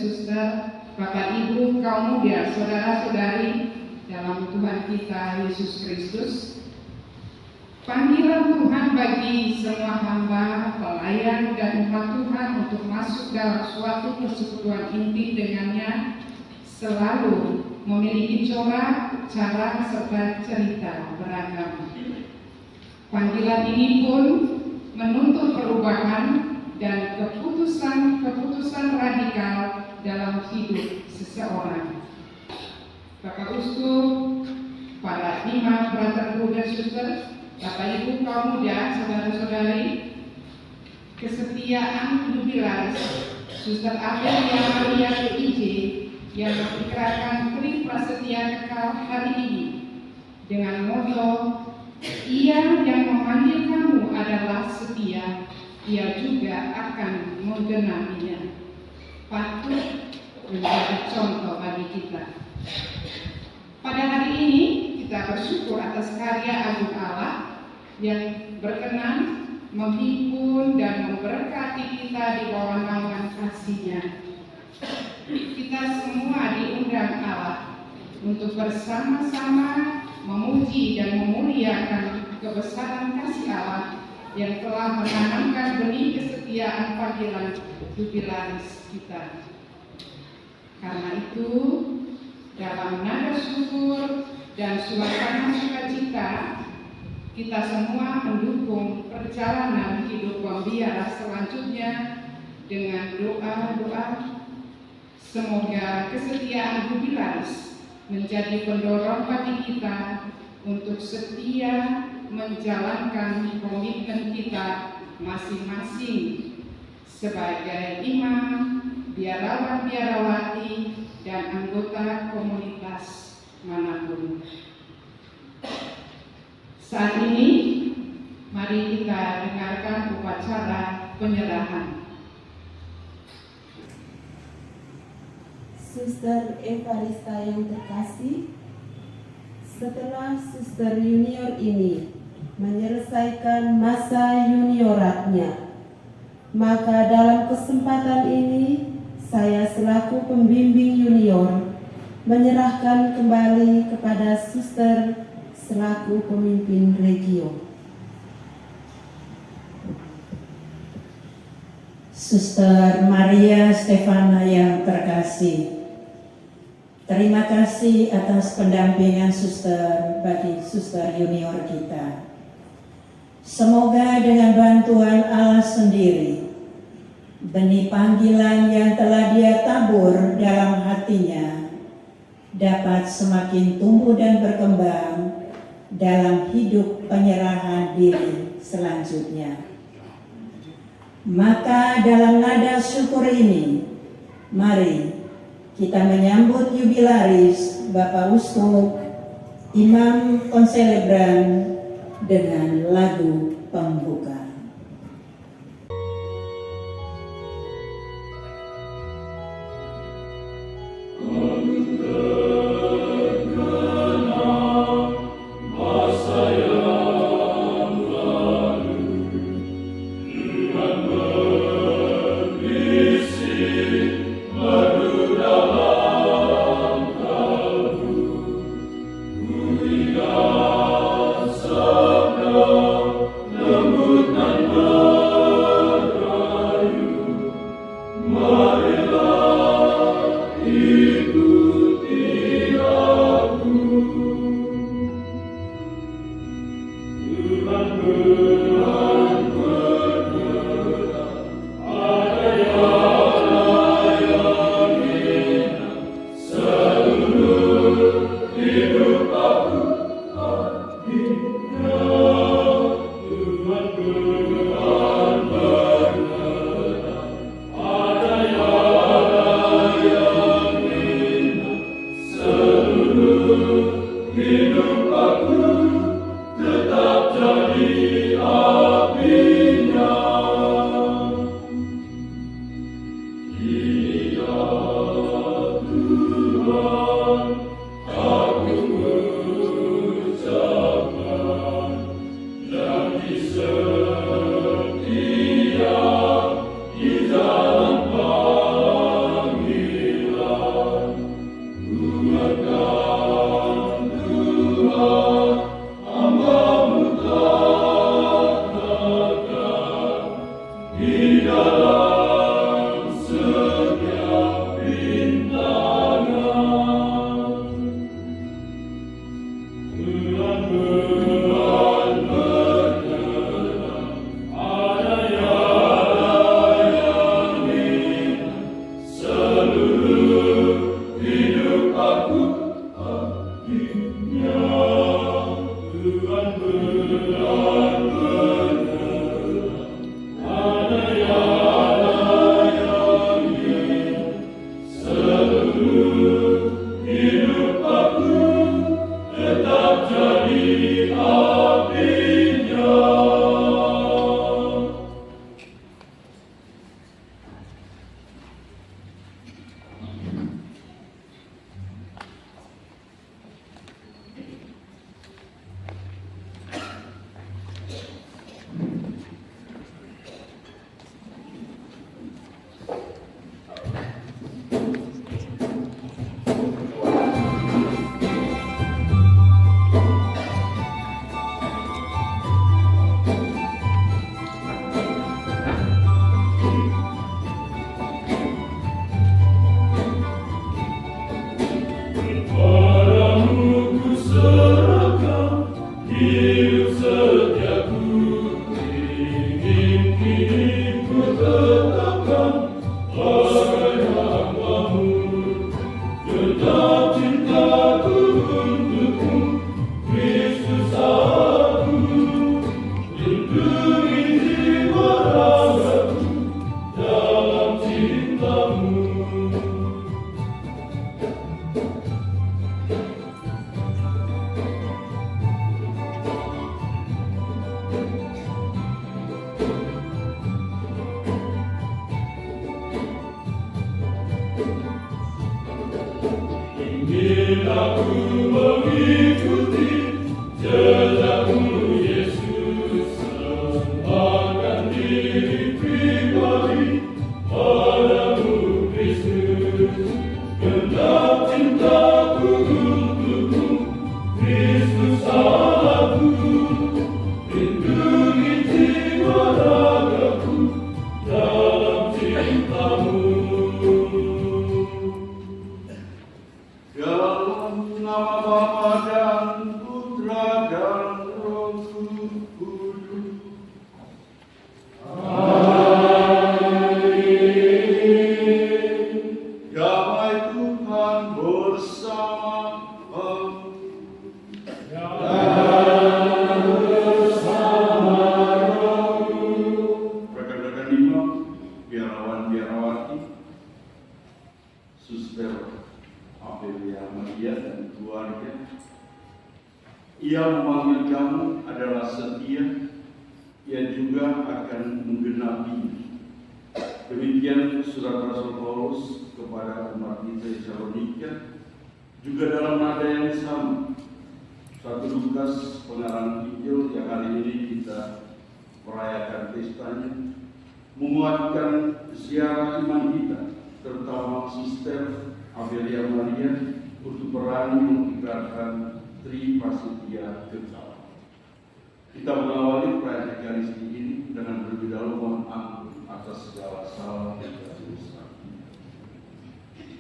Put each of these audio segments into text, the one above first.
suster, Bapak Ibu, kaum muda, saudara-saudari dalam Tuhan kita Yesus Kristus. Panggilan Tuhan bagi semua hamba, pelayan dan umat Tuhan untuk masuk dalam suatu persekutuan intim dengannya selalu memiliki corak, cara, serta cerita beragam. Panggilan ini pun menuntut perubahan dan keputusan radikal dalam hidup seseorang. Bapak Uskup, para imam, brother, dan suster, Bapak Ibu, kaum muda, saudara-saudari, kesetiaan jubilaris Suster Amelia Maria PIJ yang memperkirakan Tri Prasetya Kekal hari ini dengan moto "Ia yang memanggil kamu adalah setia, ia juga akan menggenapinya", patut menjadi contoh bagi kita. Pada hari ini kita bersyukur atas karya agung Allah yang berkenan menghimpun dan memberkati kita di bawah naungan kasih-Nya. Kita semua diundang Allah untuk bersama-sama memuji dan memuliakan kebesaran kasih Allah yang telah menanamkan benih kesetiaan panggilan jubilaris kita. Karena itu, dalam nada syukur dan suasana sukacita, kita semua mendukung perjalanan hidup pembiara selanjutnya dengan doa-doa. Semoga kesetiaan jubilaris menjadi pendorong bagi kita untuk setia menjalankan komitmen kita masing-masing sebagai imam, biarawan-biarawati, dan anggota komunitas manapun. Saat ini, mari kita dengarkan upacara penyerahan. Suster Evarista yang terkasih, setelah suster junior ini menyelesaikan masa junioratnya, maka dalam kesempatan ini saya selaku pembimbing junior menyerahkan kembali kepada suster selaku pemimpin regio. Suster Maria Stefana yang terkasih, terima kasih atas pendampingan suster bagi suster junior kita. Semoga dengan bantuan Allah sendiri, benih panggilan yang telah Dia tabur dalam hatinya dapat semakin tumbuh dan berkembang dalam hidup penyerahan diri selanjutnya. Maka dalam nada syukur ini, mari kita menyambut jubilaris Bapak Uskup, Imam Konselebran dengan lagu pembuka. Setia di dalam panggilan Ia memanggil kamu adalah setia, ia juga akan menggenapinya. Demikian surat Rasul Paulus kepada umat kita di Tesalonika, juga dalam nada yang sama. 1 Lukas pengarang Injil yang hari ini kita merayakan pestanya, menguatkan ziarah iman kita, terutama Sister Amelia Maria, untuk berani mengikrarkan Tripasitia kekal. Kita mengawali perayaan Ekaristi ini dengan terlebih dahulu mohon ampun atas segala salah dan dosa.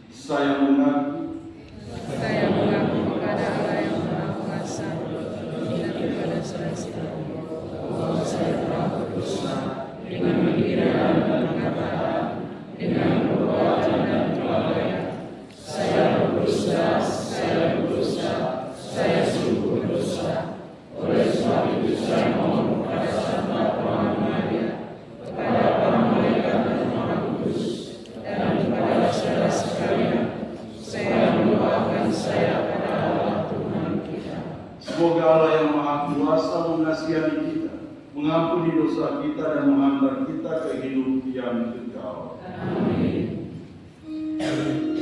Saya mengaku kepada Allah yang Maha Kuasa dan kepada saudara bahwa saya telah berdosa dengan pikiran dan perkataan, dengan perbuatan dan kelalaian. Saya berdosa, saya sungguh berdosa. Oleh sebab itu saya mohon kepada Santa Tuhan Maria, kepada para malaikat dan Roh Kudus, dan kepada saudara sekalian, saya mendoakan saya pada Allah Tuhan kita. semoga Allah yang Maha Kuasa mengasihani kita, mengampuni dosa kita dan menghantar kita ke hidup yang kekal. Amin. Amin.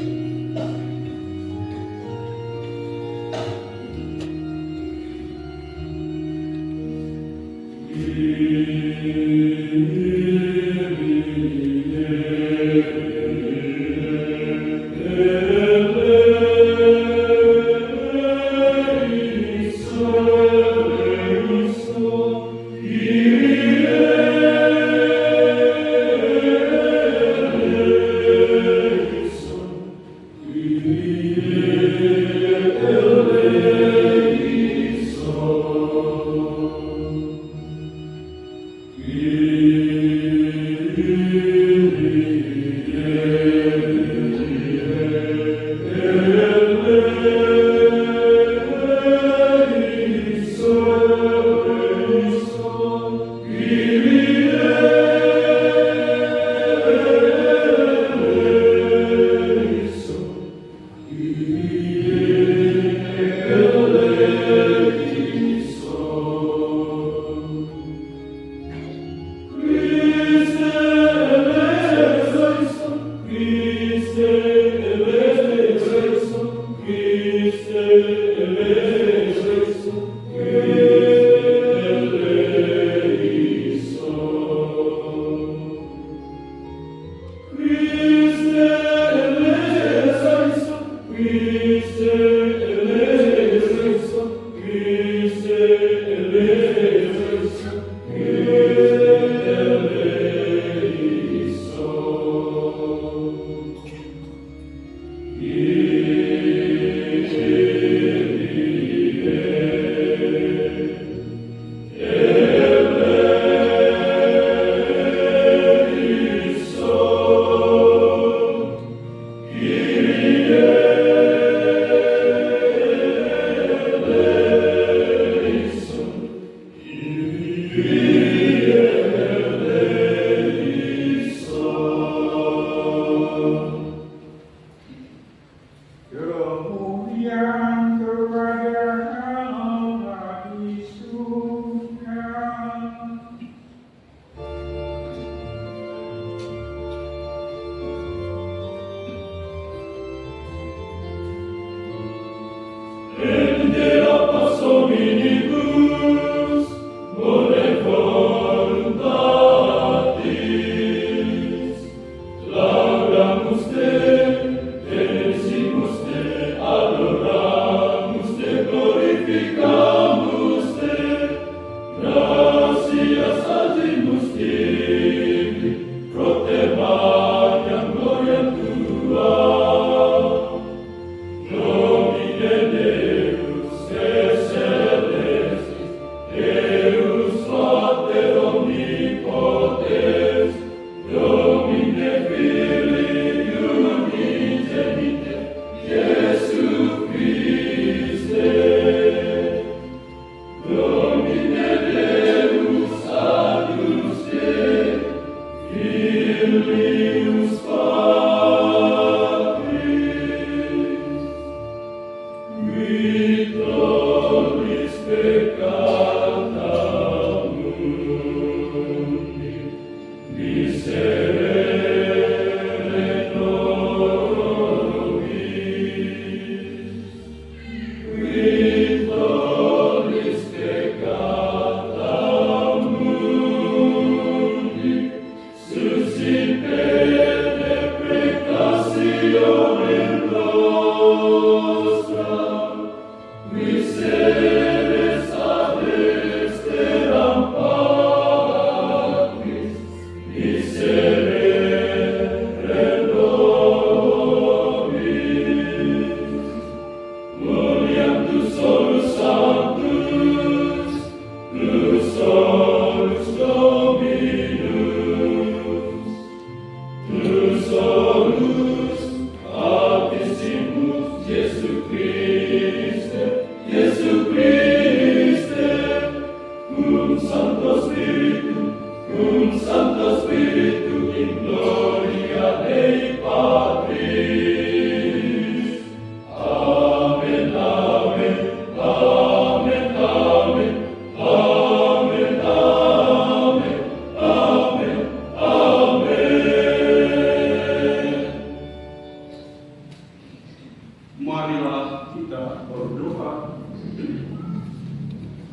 Marilah kita berdoa.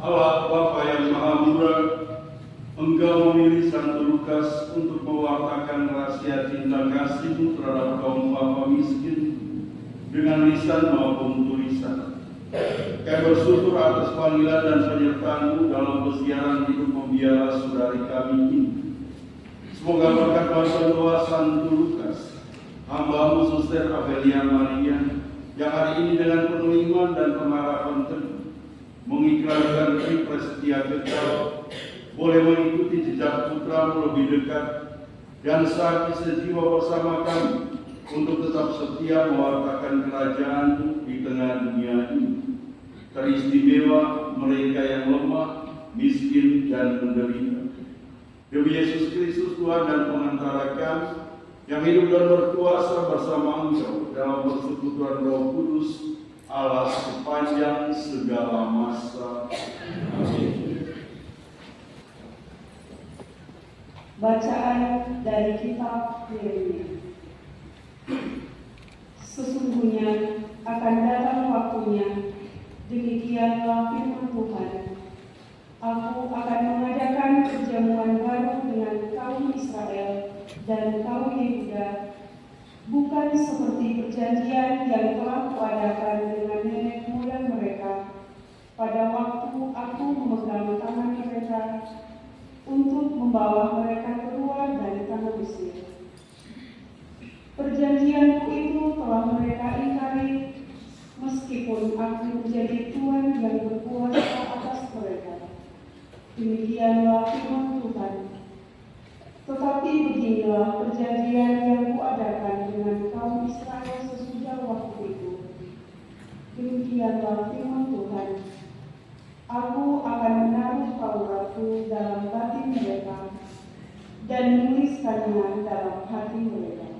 Allah Bapa yang Maha Murah, Engkau memilih Santo Lukas untuk mewartakan rahasia cinta kasih-Mu terhadap kaum bapa miskin dengan lisan maupun tulisan. Kami bersyukur atas panggilan dan penyertaan-Mu dalam persiaran hidup membiara saudari kami ini. Semoga berkat bantuan doa Santo Lukas, hamba-Mu Suster Amelia Maria, yang hari ini dengan penuh iman dan pengharapan teguh mengikrarkan Kipres setia kekal, boleh mengikuti jejak putra-Mu lebih dekat dan sakit sejiwa bersama kami untuk tetap setia mewartakan kerajaan-Mu di tengah dunia ini. Teristimewa mereka yang lemah, miskin, dan menderita. Demi Yesus Kristus Tuhan dan pengantara kami, yang hidup dan berkuasa bersama Engkau dalam persekutuan Roh Kudus, Allah sepanjang segala masa. Amin. Bacaan dari kitab Yeremia. Sesungguhnya akan datang waktunya, demikianlah firman Tuhan. Aku akan mengadakan perjamuan baru dengan kaum Israel dan kaum Yehuda, bukan seperti perjanjian yang telah kuadakan dengan nenek moyang mereka pada waktu aku memegang tangan mereka untuk membawa mereka keluar dari tanah Mesir. Perjanjianku itu telah mereka ingkari, meskipun aku menjadi Tuhan yang berkuasa atas mereka. Demikianlah firman Tuhan. Tetapi beginilah perjanjian yang kuadakan dengan kaum Israel sesudah waktu itu. Demikianlah firman Tuhan. Aku akan menaruh Tauratku dalam batin mereka dan menuliskannya dalam hati mereka.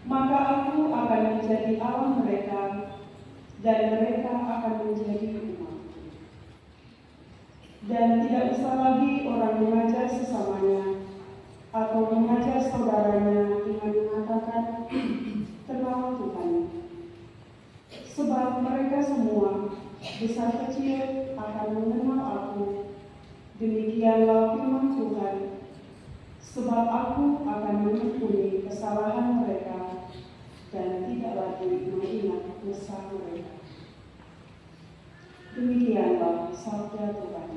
Maka aku akan menjadi Allah mereka dan mereka akan menjadi umat. Dan tidak usah lagi orang mengajar sesamanya atau mengajar saudaranya dengan mengatakan, kenal Tuhan. Sebab mereka semua, besar kecil, akan mengenal aku. Demikianlah firman Tuhan. Sebab aku akan mengampuni kesalahan mereka dan tidak lagi mengingat dosa mereka. Demikianlah sabda Tuhan.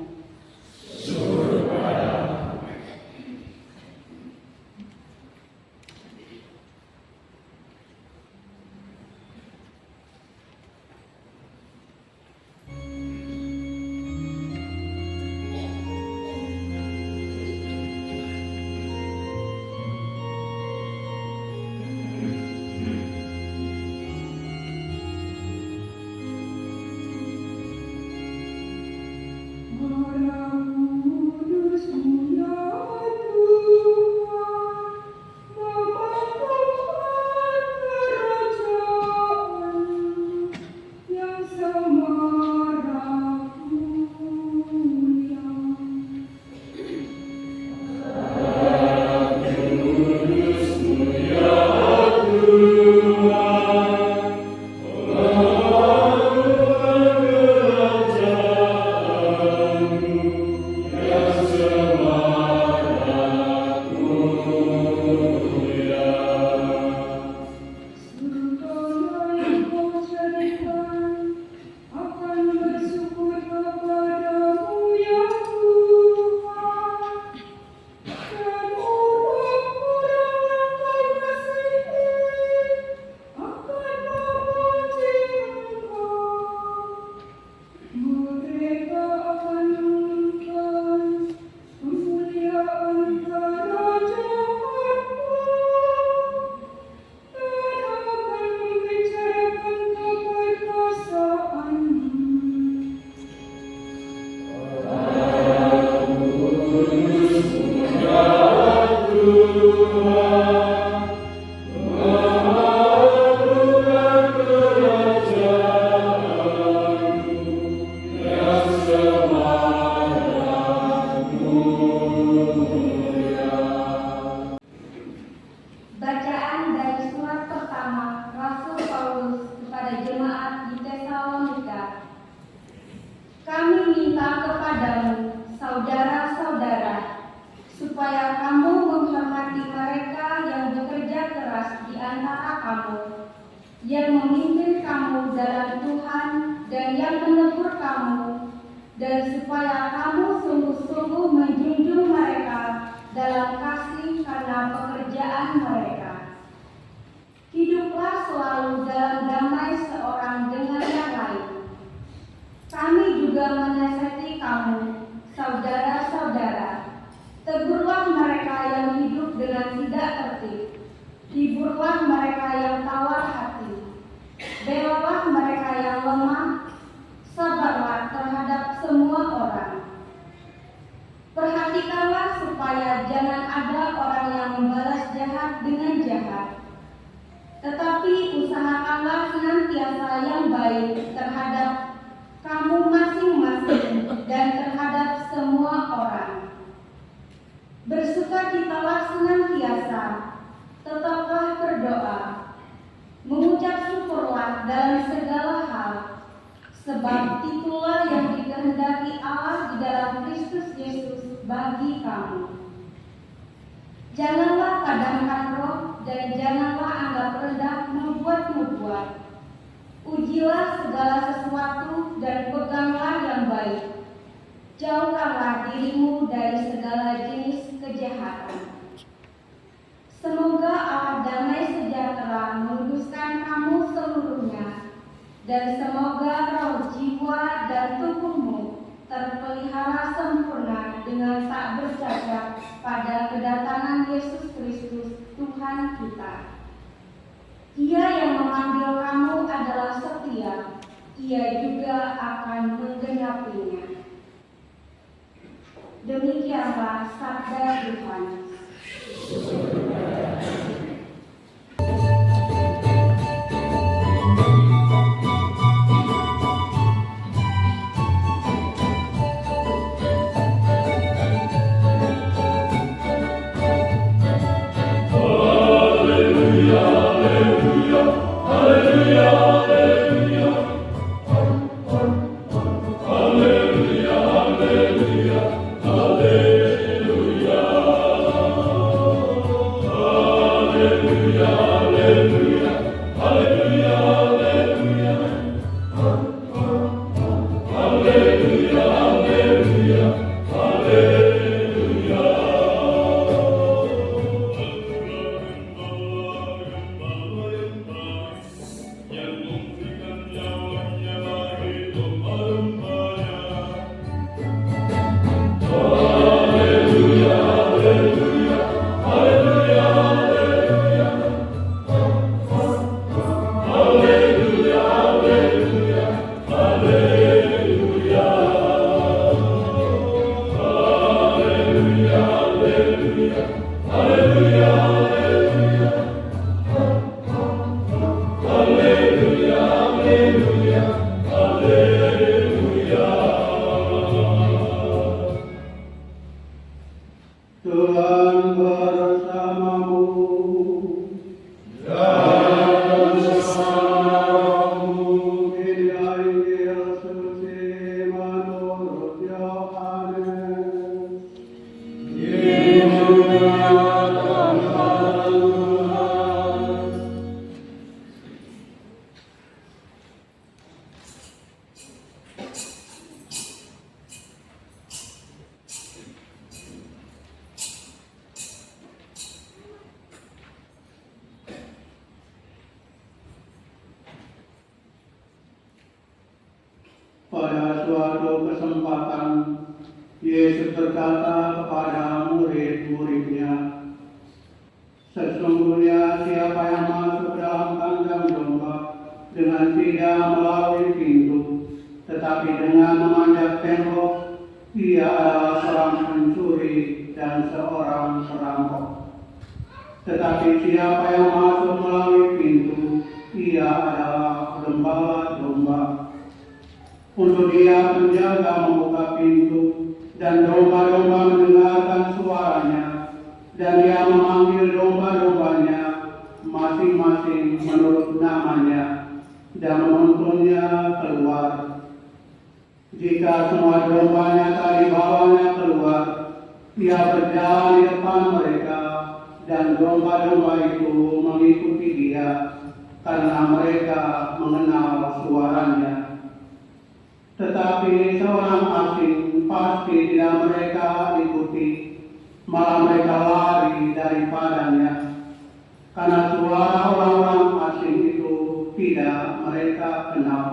Syukur kepada kamu, yang memimpin kamu dalam Tuhan dan yang menegur kamu, dan supaya kamu sungguh-sungguh menjunjung mereka dalam kasih karena pekerjaan mereka. Hiduplah selalu dalam damai seorang dengan yang lain. Kami juga menasihati kamu, saudara-saudara, tegurlah mereka yang hidup dengan tidak tertib, hiburlah mereka yang tawar hati, belalah mereka yang lemah, sabarlah terhadap semua orang. Perhatikanlah supaya jangan ada orang yang membalas jahat dengan jahat, tetapi usahakanlah senantiasa yang baik terhadap kamu masing-masing dan terhadap semua orang. Bersukacitalah senantiasa, tetaplah berdoa, mengucap syukurlah dalam segala hal, sebab itulah yang dikehendaki Allah di dalam Kristus Yesus bagi kamu. Janganlah padamkan roh dan janganlah anggap rendah membuat-membuat. Ujilah segala sesuatu dan peganglah yang baik. Jauhkanlah dirimu dari segala jenis kejahatan. Semoga Allah damai sejahtera menguduskan kamu seluruhnya, dan semoga roh, jiwa, dan tubuhmu terpelihara sempurna dengan tak bercacat pada kedatangan Yesus Kristus Tuhan kita. Ia yang memanggil kamu adalah setia, ia juga akan menggenapinya. Demikianlah sabda Tuhan. Tuhan bersamamu. Dan bersamamu. Inilah Injil suci menurut Yohanes. Dimuliakan Tuhan. Pada suatu kesempatan, Yesus berkata kepada murid-muridnya, "Sesungguhnya siapa yang masuk dalam kandang domba dengan tidak melalui pintu, tetapi dengan memanjat tembok, ia adalah seorang pencuri dan seorang perampok. Tetapi siapa yang masuk melalui pintu, ia adalah gembala domba. Untuk dia penjaga membuka pintu, dan domba-domba mendengarkan suaranya, dan dia memanggil domba-dombanya masing-masing menurut namanya, dan menuntunnya keluar. Jika semua dombanya tak dibawanya keluar, ia berjalan di depan mereka, dan domba-domba itu mengikuti dia, karena mereka mengenal suaranya. Tetapi seorang asing pasti tidak mereka ikuti, malah mereka lari daripadanya, karena suara orang-orang asing itu tidak mereka kenal.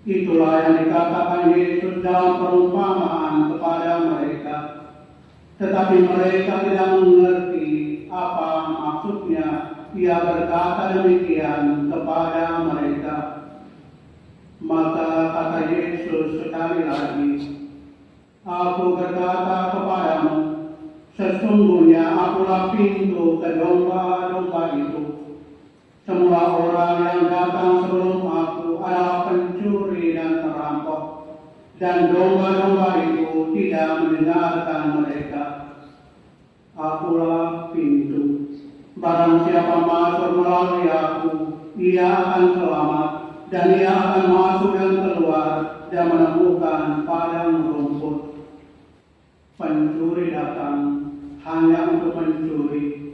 Itulah yang dikatakan Yesus dalam perumpamaan kepada mereka. Tetapi mereka tidak mengerti apa maksudnya. Ia berkata demikian kepada mereka. Maka kata Yesus sekali lagi, Aku berkata kepadamu, sesungguhnya akulah pintu ke domba-domba itu. Semua orang yang datang sebelum aku adalah pencuri dan perampok, dan domba-domba itu tidak mendengarkan mereka. Akulah pintu. Barang siapa masuk melalui aku, ia akan selamat, dan ia akan masuk dan keluar dan menemukan padang rumput. Pencuri datang hanya untuk mencuri,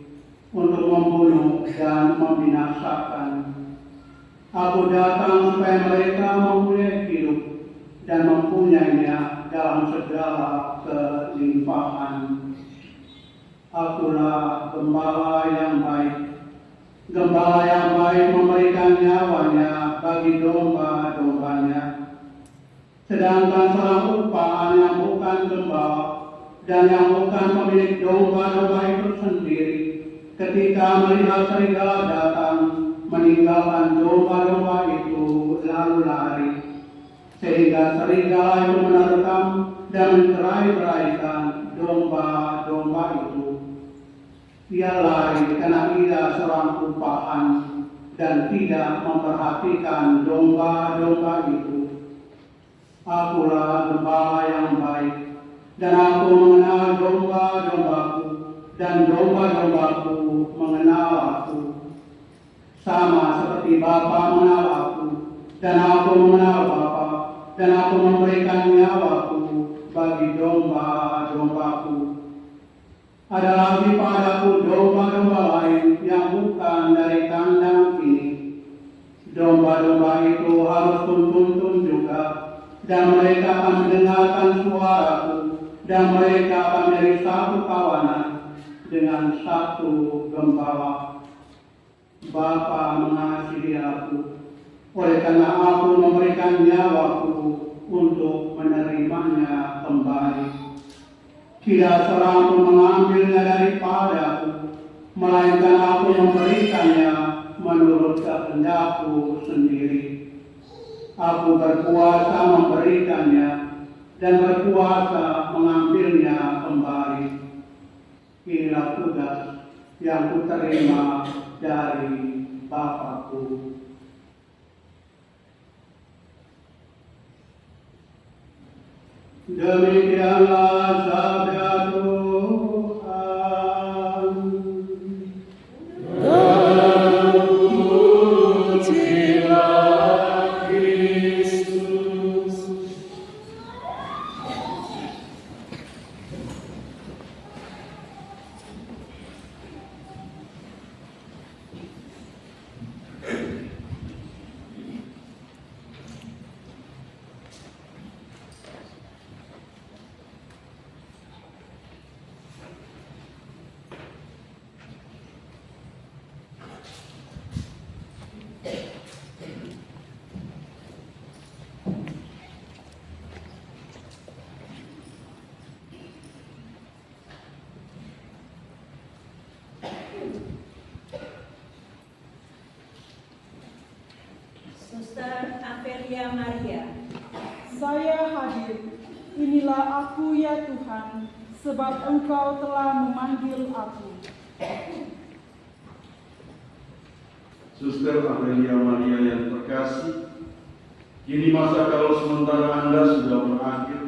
untuk membunuh dan membinasakan. Aku datang supaya mereka mempunyai hidup dan mempunyainya dalam segala kelimpahan. Akulah gembala yang baik. Gembala yang baik memberikan nyawanya bagi domba-dombanya. Sedangkan seorang upahan yang bukan gembala dan yang bukan pemilik domba-domba itu sendiri, ketika melihat serigala datang, meninggalkan domba-domba itu lalu lari, sehingga serigala itu menerkam dan mencerai-beraikan domba-domba itu. Ia lari karena ia seorang upahan dan tidak memperhatikan domba-domba itu. Akulah gembala yang baik, dan aku mengenal domba-dombaku, dan domba-dombaku mengenal aku. Sama seperti Bapa mengenal aku, dan aku mengenal Bapa, dan aku memberikan nyawaku bagi domba-dombaku. Ada lagi padaku domba-domba lain yang bukan dari kandang ini. Domba-domba itu harus tuntun juga, dan mereka akan mendengarkan suaraku, dan mereka akan menjadi satu kawanan dengan satu gembala. Bapa mengasihi aku, oleh karena aku memberikan nyawaku untuk menerimanya kembali. Tidak seorang pun mengambilnya daripadaku, melainkan aku memberikannya menurut kehendakku sendiri. Aku berkuasa memberikannya dan berkuasa mengambilnya kembali. Inilah tugas yang kuterima dari Bapa-Ku. Demikianlah sabda Tuhan. Terpujilah Kristus. Suster Apelia Maria. Saya hadir, inilah aku ya Tuhan, sebab Engkau telah memanggil aku. Suster Apelia Maria yang terkasih, kini masa kalau sementara Anda sudah berakhir.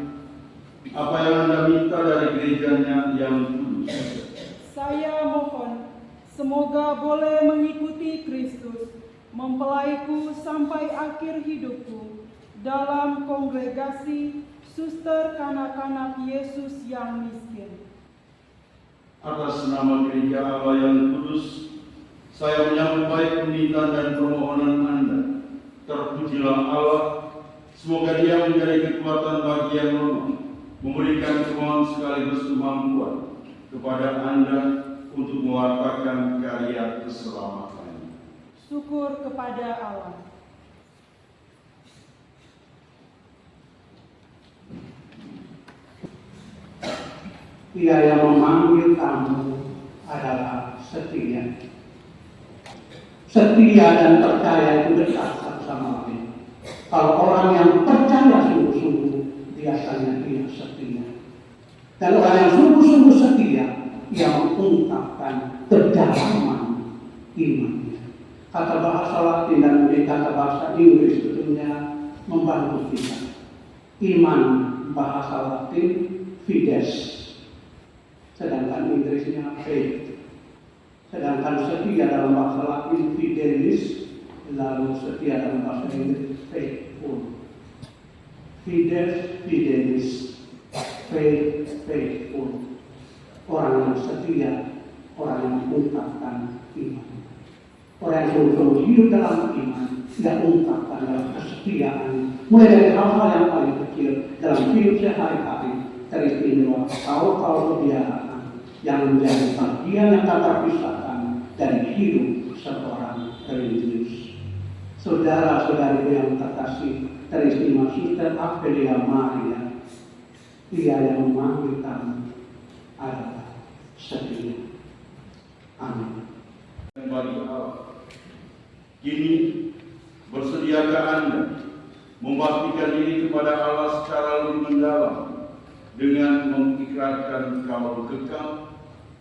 Apa yang Anda minta dari gerejanya yang kudus? Saya mohon, semoga boleh mengikuti Kristus, mempelaiku sampai akhir hidupku, dalam kongregasi suster kanak-kanak Yesus yang miskin. Atas nama gereja Allah yang kudus, Saya menyambut baik permintaan dan permohonan Anda. Terpujilah Allah. Semoga Dia menjadi kekuatan bagi yang lemah, memberikan kemauan sekaligus kemampuan kepada Anda untuk mewartakan karya keselamatan. Syukur kepada Allah. Dia yang memanggil kamu adalah setia. Setia dan percaya itu dekat satu sama lain. Kalau orang yang percaya sungguh-sungguh, biasanya dia setia. Dan orang yang sungguh-sungguh setia, ia mengungkapkan kedalaman imannya. Kata bahasa Latin dan kata bahasa Inggris tentunya membantu kita. Iman bahasa Latin fides, sedangkan Inggrisnya faith. Sedangkan setia dalam bahasa Latin fidelis, lalu setia dalam bahasa Inggris faithful. Fides, fidelis, faith, faithful. Orang yang setia, orang yang mengungkapkan iman. Orang yang sungguh-sungguh hidup dalam iman, tidak mengungkapkan dalam kesetiaan. Mulai dari hal-hal yang paling kecil dalam hidup sehari-hari, teristimewa kaul-kaul kebiasaan yang menjadi bagian yang tak terpisahkan dari hidup seorang religius. Saudara-saudariku yang terkasih, teristimewa Suster Apelia Maria, dia yang memanggil kamu adalah setia. Amin. Bagi Allah, kini bersediakah Anda membaktikan diri kepada Allah secara lebih mendalam dengan mengikrarkan kaul kekal?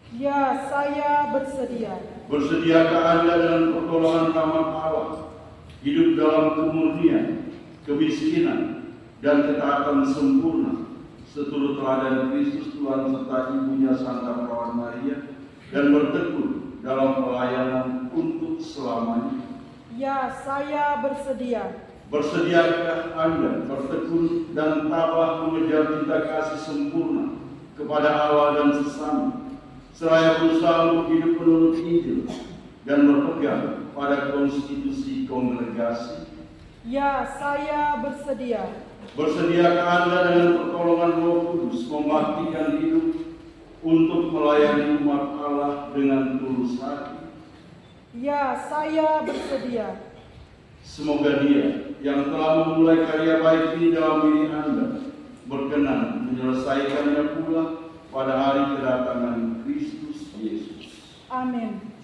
Ya, saya bersedia. Bersediakah Anda dengan pertolongan rahmat Allah hidup dalam kemurnian, kemiskinan, dan ketaatan sempurna seturut teladan Kristus Tuhan serta ibunya Santa Perawan Maria, dan bertekun dalam pelayanan untuk selamanya? Ya, saya bersedia. Bersediakah Anda bertekun dan tabah mengejar cinta kasih sempurna kepada Allah dan sesama, seraya berusaha untuk hidup menurut Injil dan berpegang pada konstitusi kongregasi? Ya, saya bersedia. Bersediakah Anda dengan pertolongan Roh Kudus membaktikan hidup untuk melayani umat Allah dengan tulus hati? Ya, saya bersedia. Semoga Dia yang telah memulai karya baik ini dalam diri Anda berkenan menyelesaikannya pula pada hari kedatangan Kristus Yesus. Amin.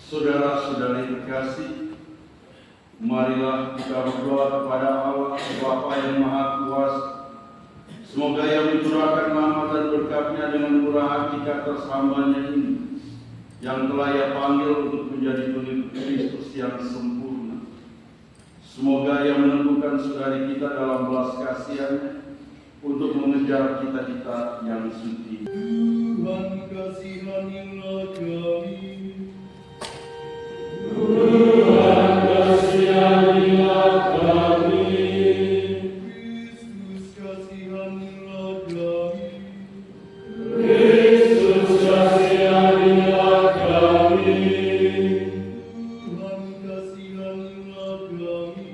Saudara-saudari terkasih, marilah kita berdoa kepada Allah Bapa yang Maha Kuasa. Semoga Ia mencurahkan rahmat dan berkat-Nya dengan murah hati ke atas hamba-Nya ini, yang telah Ia panggil untuk menjadi pengikut Kristus yang sempurna. Semoga Ia menentukan saudari kita dalam belas kasihan untuk mengejar cita-cita yang suci. Tuhan kasihanilah kami. Tuhan kasihanilah kami. Kristus kasihanilah kami. Kristus kasihanilah kami. Tuhan kasihanilah kami.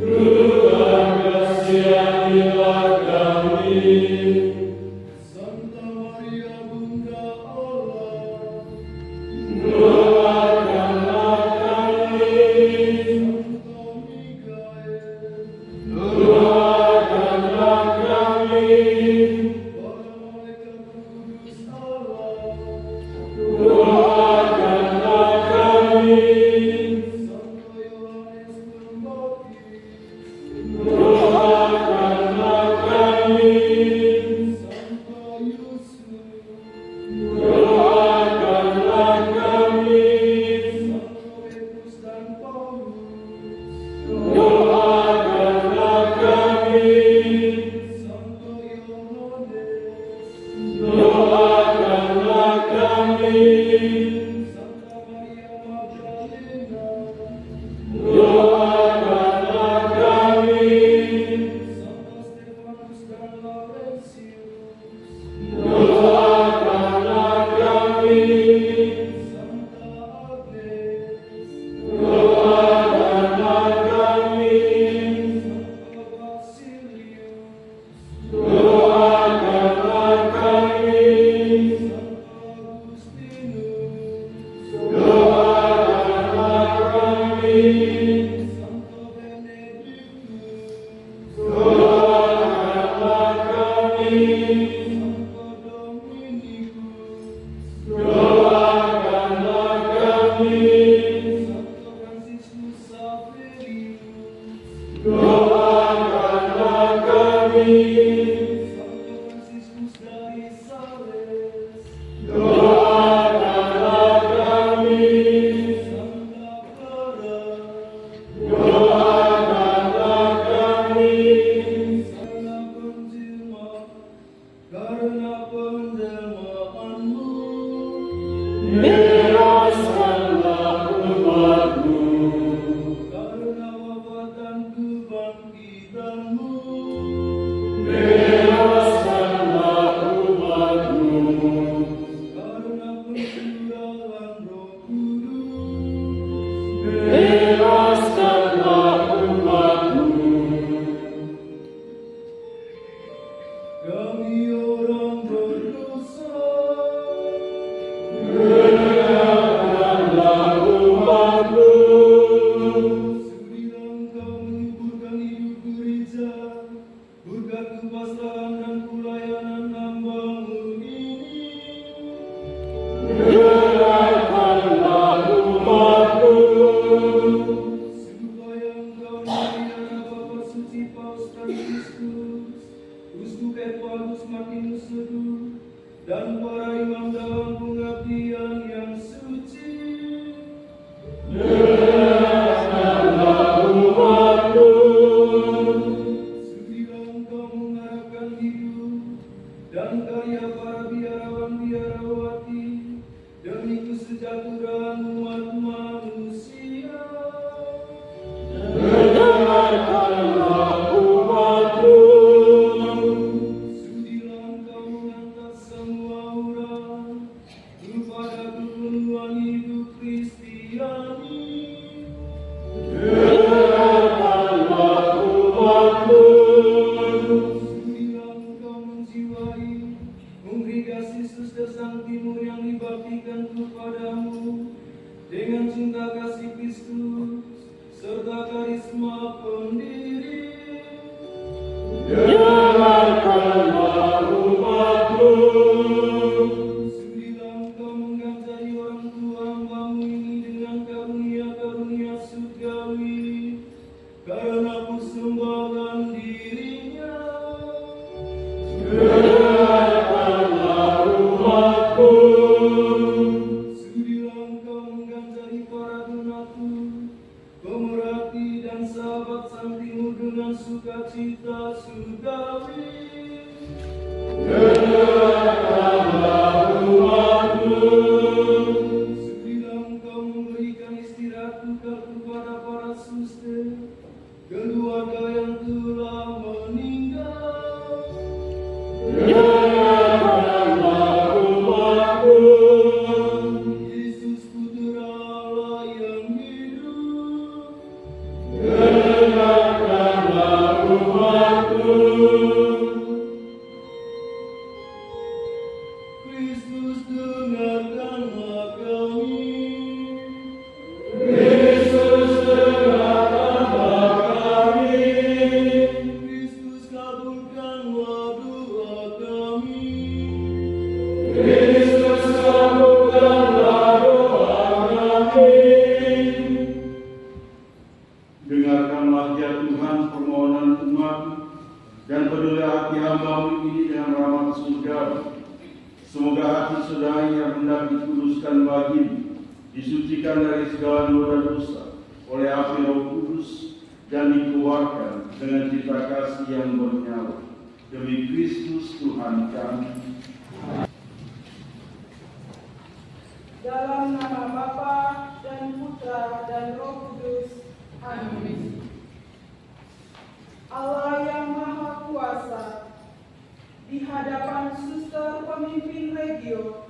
Tuhan kasihanilah kami. Santa Maria Bunda Allah, Doakanlah kami. Santa Mikael, Doakanlah kami. para malaikat kudus Allah, Doakanlah kami. Santa Yohanes Pembaptis, Doakanlah kami. Santa Yusuf, Doakanlah kami. Santa Petrus dan Paulus, Doakanlah kami. Santa Yohanes, Doakanlah kami. Santa Maria Magdalena, Doakanlah kami. Santa Stefanus dan Laurentius, Doakanlah kami. Santa Agnes, Doakanlah kami. Santa Basilius, Doakanlah kami. Santa Agustinus, Doakanlah kami. Santa Benedictus, Doakanlah kami. Santa Dominicus, Doakanlah kami. Santa Franciscus Xaverius, Doakanlah kami. Santa Franciscus dari Sales, Doakanlah kami. Santa Clara, Doakanlah kami. karena penjelmaanmu, Bebaskanlah umatmu. karena wafat dan kebangkitanmu, Bebaskanlah umatmu. karena pencurahan Roh Kudus, Bebaskanlah umatmu. kami orang berdosa, Bebaskanlah umatmu. sudilah Engkau menyuburkan hidup gereja, berkat kepasrahan dan pelayanan hamba-Mu ini. Bebaskanlah umatmu. Supaya Engkau memelihara Bapa Suci Paus Franciscus, Uskup Edwardus Martinus II, dan para imam dalam pengabdian yang suci. Bebaskanlah umatmu. Sudilah Engkau mengharapkan hidup dan karya para biarawan-biarawati demi kesejahteraan umat manusia. Dengarkanlah umatmu. Sudilah Engkau mengangkat semua orang kepada kepenuhan hidup Kristiani. Dengarkanlah umatmu. Sudilah Engkau menjiwai kongregasi Suster Sang Timur yang dibaktikan kepadamu dengan cinta kasih Kristus serta karisma pendiri. Dengarkanlah umatmu. Sudilah Engkau mengajari orang tua hamba-Mu sukacita surgawi. Dengarkanlah umatmu. Segera engkau memberikan istirahat duka kepada para suster, keluarga yang telah meninggal. Dengarkanlah umatmu. Yesus Putra Allah yang hidup. Dengarkanlah umatmu. Kristus, dengarkanlah kami. Yesus, dengarkanlah kami. Kristus, kabulkanlah doa kami. Kristus, kabulkanlah doa kami. Dengarkanlah ya Tuhan permohonan umat dan peduli hati hamba-Mu ini dengan rahmat surga. Semoga hati saudara yang hendak dikuduskan bagi disucikan dari segala noda dosa oleh api Roh Kudus dan dikeluarkan dengan cita kasih yang bernyala. Demi Kristus Tuhan kami. Dalam nama Bapa dan Putra dan Roh Kudus. Amin. Allah yang Maha Kuasa, di hadapan Suster Pemimpin Regio,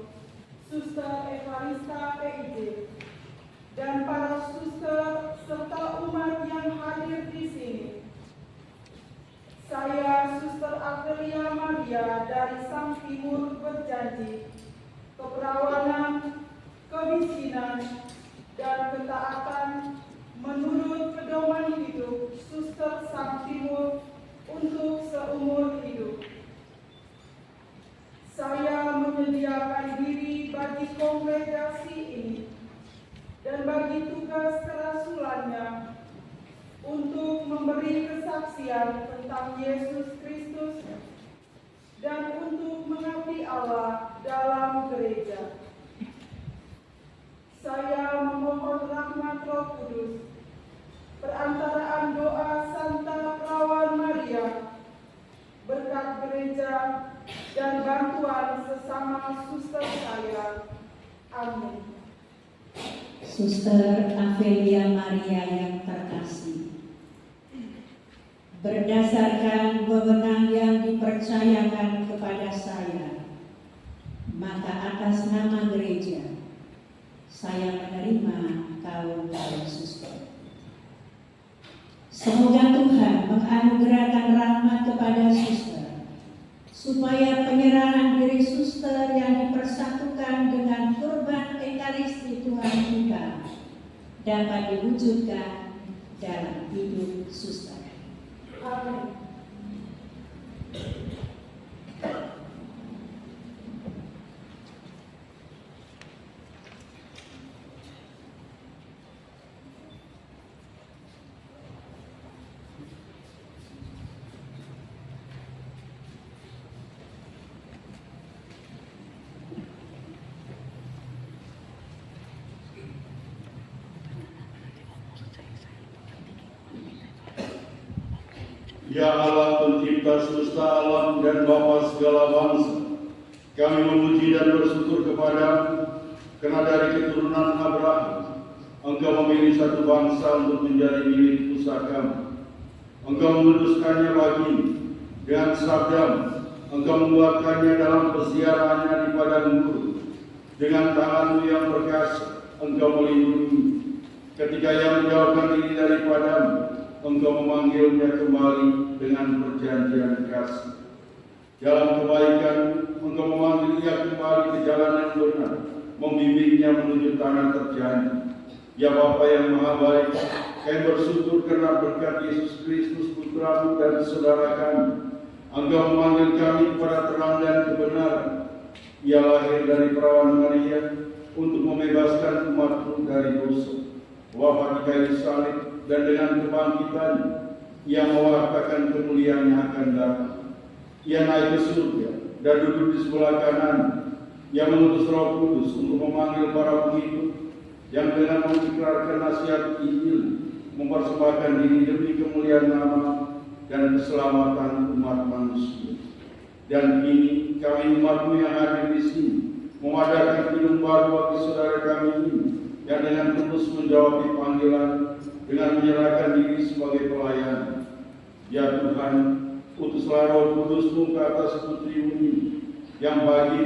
Suster Evarista PIJ, dan para suster serta umat yang hadir di sini, saya Suster Afelia Maria dari Sang Timur berjanji keperawanan, kemiskinan, dan ketaatan menurut pedoman hidup Suster Sang Timur untuk seumur hidup. Saya menyediakan diri bagi kongregasi ini dan bagi tugas kerasulannya untuk memberi kesaksian tentang Yesus Kristus dan untuk mengabdi Allah dalam gereja. Saya memohon rahmat Roh Kudus perantaraan doa Santa Perawan Maria, berkat gereja dan bantuan sesama suster saya. Amin. Suster Afelia Maria yang terkasih, berdasarkan wewenang yang dipercayakan kepada saya, maka atas nama gereja saya menerima kaum suster. Semoga Tuhan menganugerahkan rahmat kepada suster, supaya penyerahan diri suster yang dipersatukan dengan kurban Ekaristi Tuhan kita dapat diwujudkan dalam hidup suster. Amin. Ya Allah pencipta semesta alam dan Bapa segala bangsa, kami memuji dan bersyukur kepadamu karena dari keturunan Abraham Engkau memilih satu bangsa untuk menjadi milik pusakamu. Engkau menguduskannya bagimu dengan sabdamu. Engkau membuatkannya dalam perziarahannya di padang gurun. Dengan tanganmu yang perkasa Engkau melindungi. Ketika ia menjauhkan diri daripadamu, Engkau memanggilnya kembali dengan perjanjian kasih. Dalam kebaikan, Engkau memanggil ia kembali ke jalan yang benar, membimbingnya menuju tanah terjanji. Ya Bapa yang Maha Baik, kami bersyukur karena berkat Yesus Kristus Putra-Mu dan saudara kami. Engkau memanggil kami kepada terang dan kebenaran. Ia lahir dari perawan Maria untuk membebaskan umat-Mu dari dosa. Wafat di kayu salib dan dengan kebangkitannya, ia mewartakan kemuliaan yang akan datang. Ia naik ke surga dan duduk di sebelah kanan. Ia mengutus Roh Kudus untuk memanggil para pengikut yang dengan mengikrarkan nasihat Injil mempersembahkan diri demi kemuliaan nama dan keselamatan umat manusia. Dan kini kami umatmu yang hadir di sini mengadakan hidup baru bagi saudara kami ini yang dengan tulus menjawab panggilan dengan menyerahkan diri sebagai pelayan. Ya Tuhan, utuslah Roh Kudus-Mu ke atas putri ini yang bagi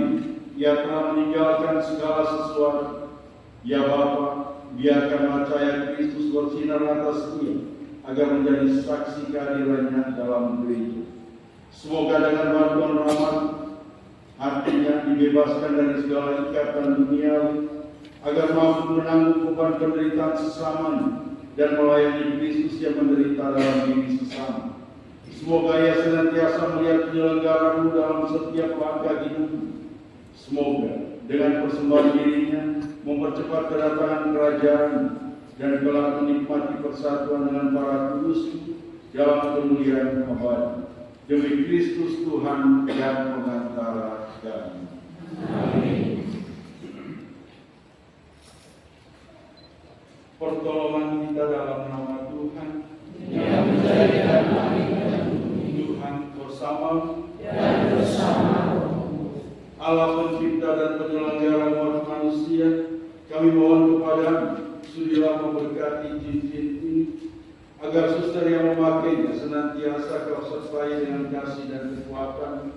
ia telah meninggalkan segala sesuatu. Ya Bapa, biarkan cahaya Kristus bersinar atas dia agar menjadi saksi kehadirannya dalam gereja. Semoga dengan bantuan rahmat hatinya dibebaskan dari segala ikatan duniawi agar mampu menanggung beban penderitaan sesamanya dan melayani Kristus yang menderita dalam diri sesama. Semoga ia senantiasa melihat penyelenggaraan-Mu dalam setiap langkah hidupnya. Semoga dengan persembahan dirinya mempercepat kedatangan kerajaan dan kelak menikmati persatuan dengan para kudus dalam kemuliaan abadi. Demi Kristus Tuhan yang pengantara kami. Amin. Pertolongan kita dalam nama Tuhan yang menjadikan langit dan bumi. Tuhan bersama dan bersama Allah pencipta dan penyelenggara umat manusia, kami mohon kepada-Mu, sudilah memberkati cincin ini, agar suster yang memakainya senantiasa Kau sertai dengan kasih dan kekuatan,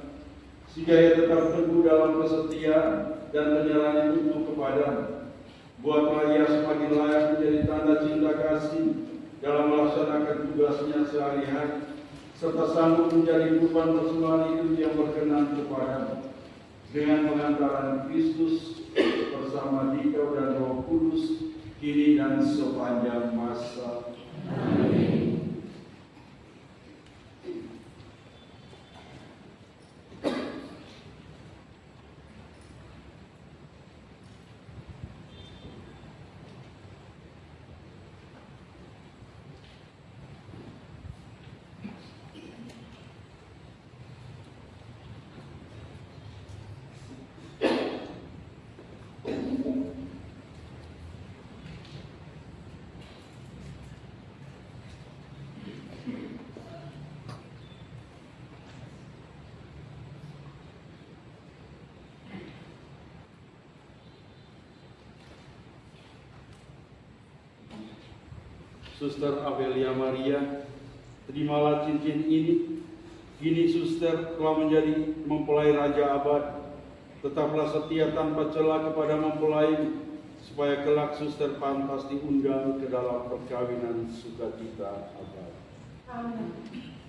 sehingga ia tetap teguh dalam kesetiaan dan penyerahan utuh kepada-Mu. Buatlah ia semakin layak menjadi tanda cinta kasih dalam melaksanakan tugasnya sehari-hari, serta sanggup menjadi kurban persembahan hidup yang berkenan kepada-Mu. Dengan pengantaran Kristus bersama Dikau dan Roh Kudus, kini dan sepanjang masa. Amin. Suster Avelia Maria, terimalah cincin ini. Kini suster telah menjadi mempelai Raja Abadi. Tetaplah setia tanpa celah kepada mempelai, supaya kelak suster pantas diundang ke dalam perkawinan sukacita abadi. Amin.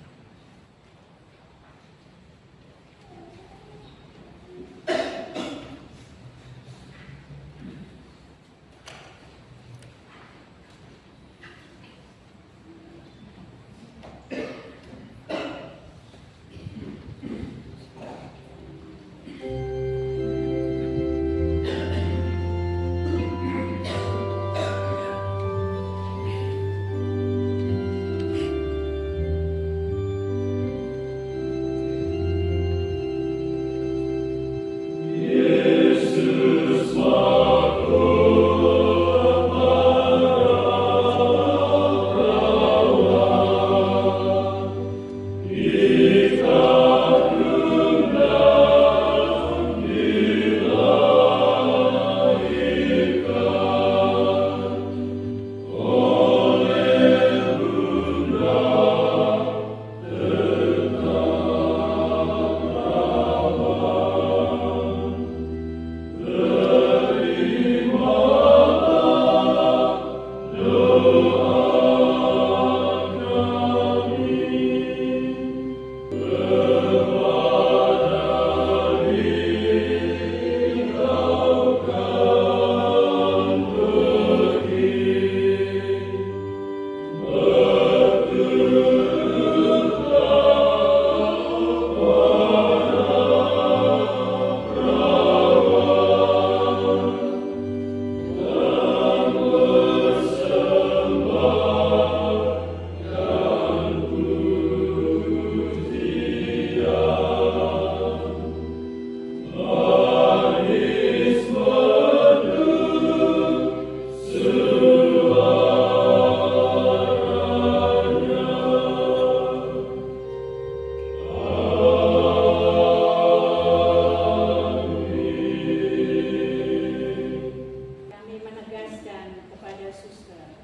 kepada suster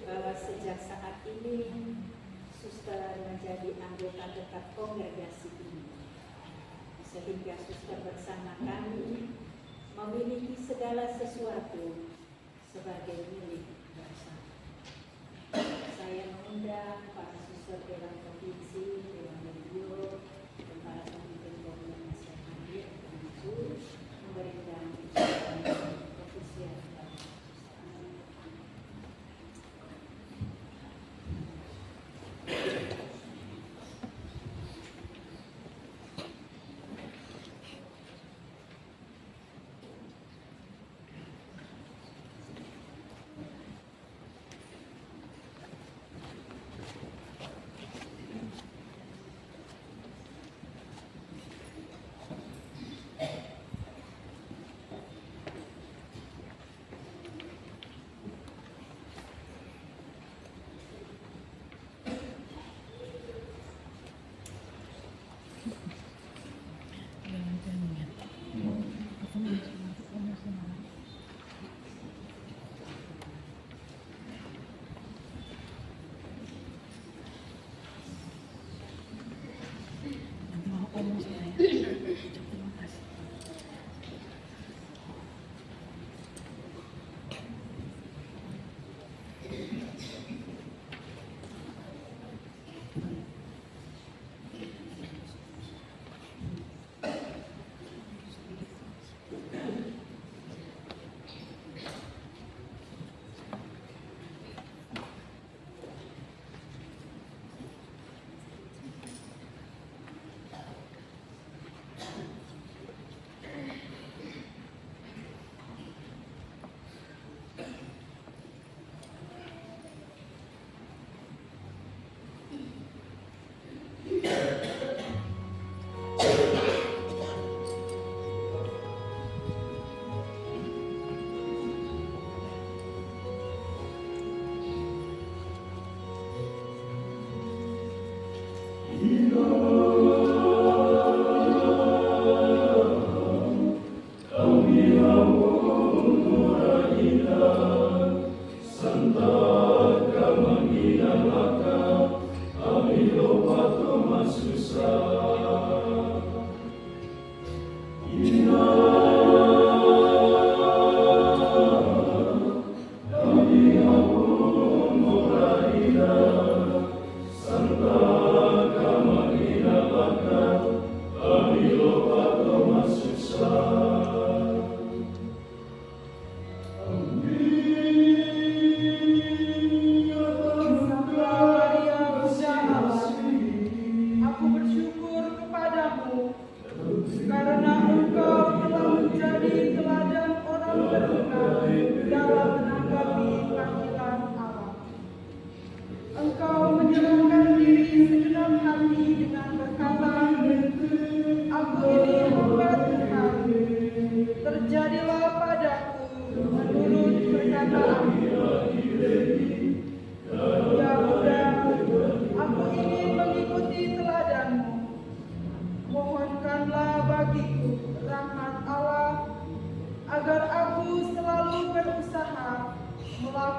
bahwa sejak saat ini suster menjadi anggota tetap kongregasi ini, sehingga suster bersama kami memiliki segala sesuatu sebagai milik bersama. Saya mengundang para suster Dewan Provinsi, Dewan Regio, dan para pemimpin komunitas yang hadir untuk memberikan ucapan ofisial kepada suster.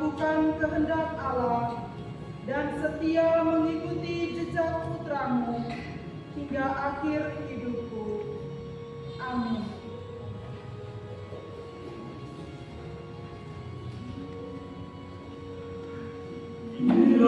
melakukan kehendak Allah dan setia mengikuti jejak putramu hingga akhir hidupku. Amin. Aku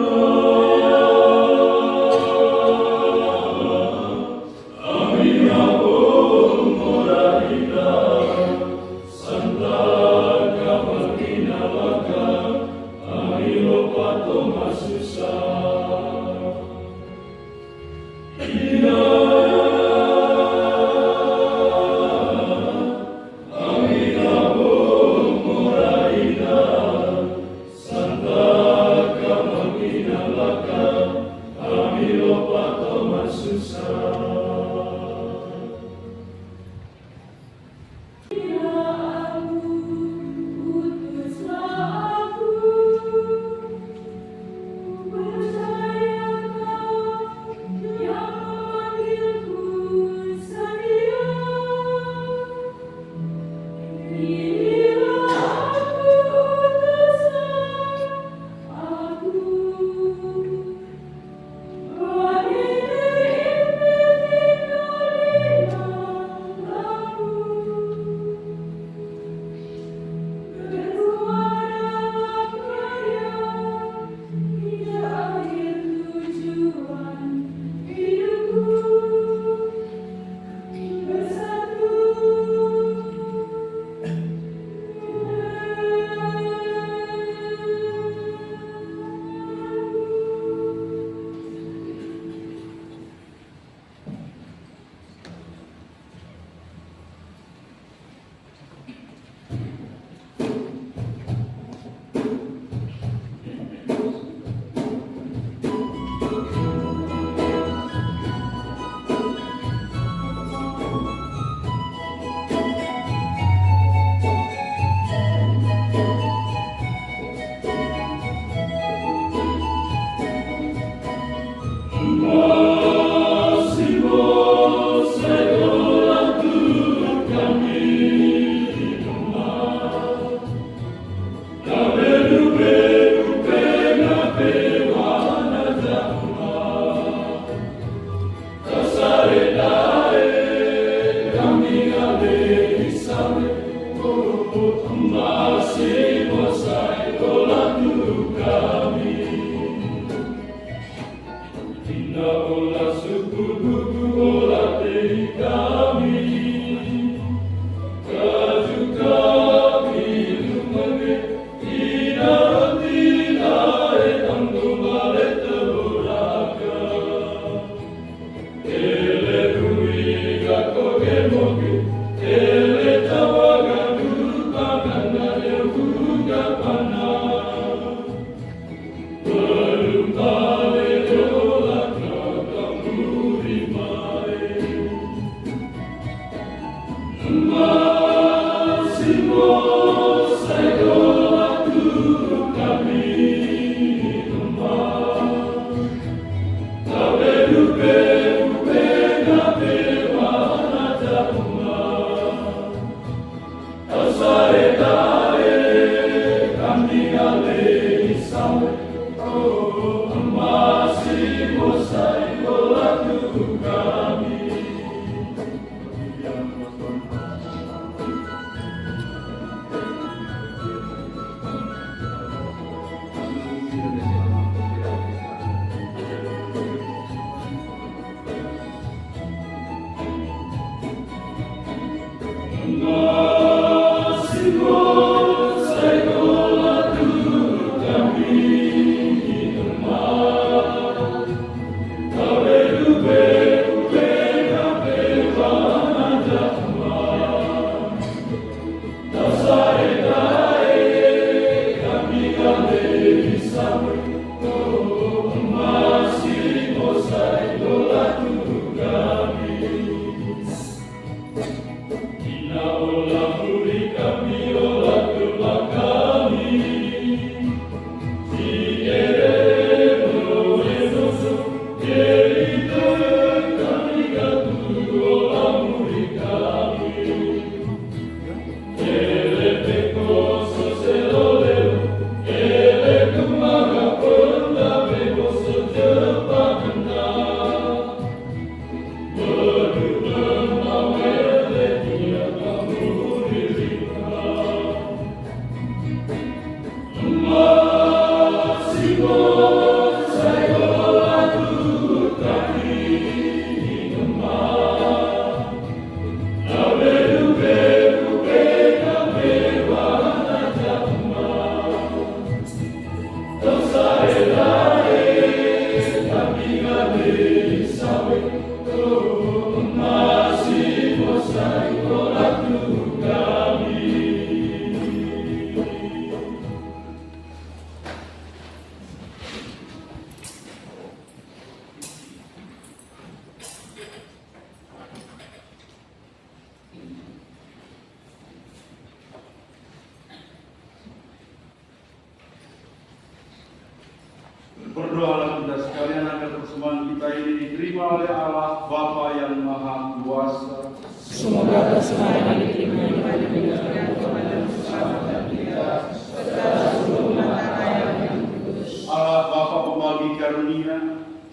Berdoalah kita sekalian agar persembahan kita ini diterima oleh Allah Bapa yang Maha Kuasa. Semoga persembahan ini diterima ibadah dan kepada keselamatan kita serta seluruh umat Allah yang kudus. Allah Bapa pembagi karunia,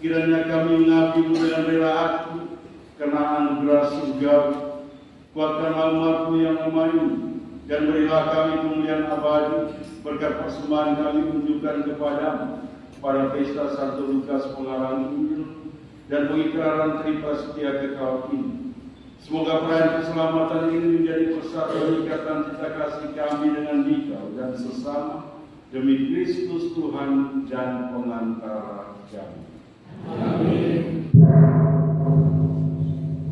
kiranya kami mengabdimu dengan rela hati karena anugerah surgawi. Kuatkan almarhum yang memayu dan berilah kami kemuliaan abadi berkat persembahan kami tunjukkan kepadamu pada pesta Santo Lukas pengarang Injil dan pengikraran Tripa Setia Kekal ini. Semoga perayaan keselamatan ini menjadi persatuan ikatan cita kasih kami dengan Dikau dan sesama demi Kristus Tuhan dan pengantara kami. Amin.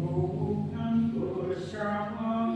Tuhan bersamamu.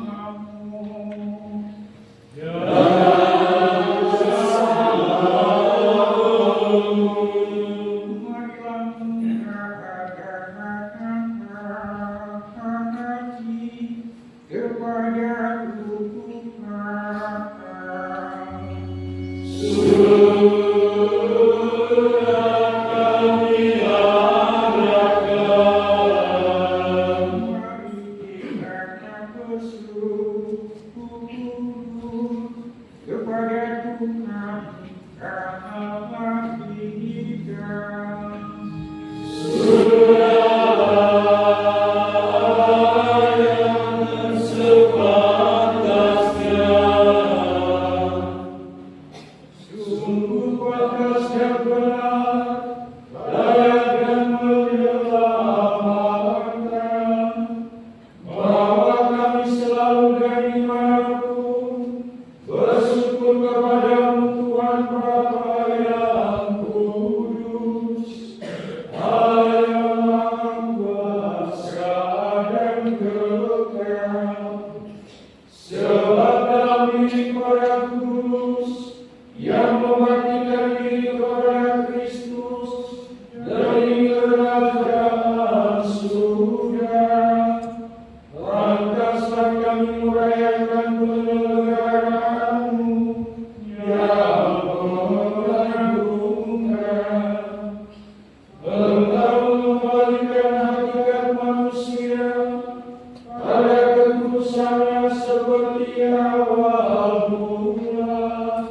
Seperti awal mula,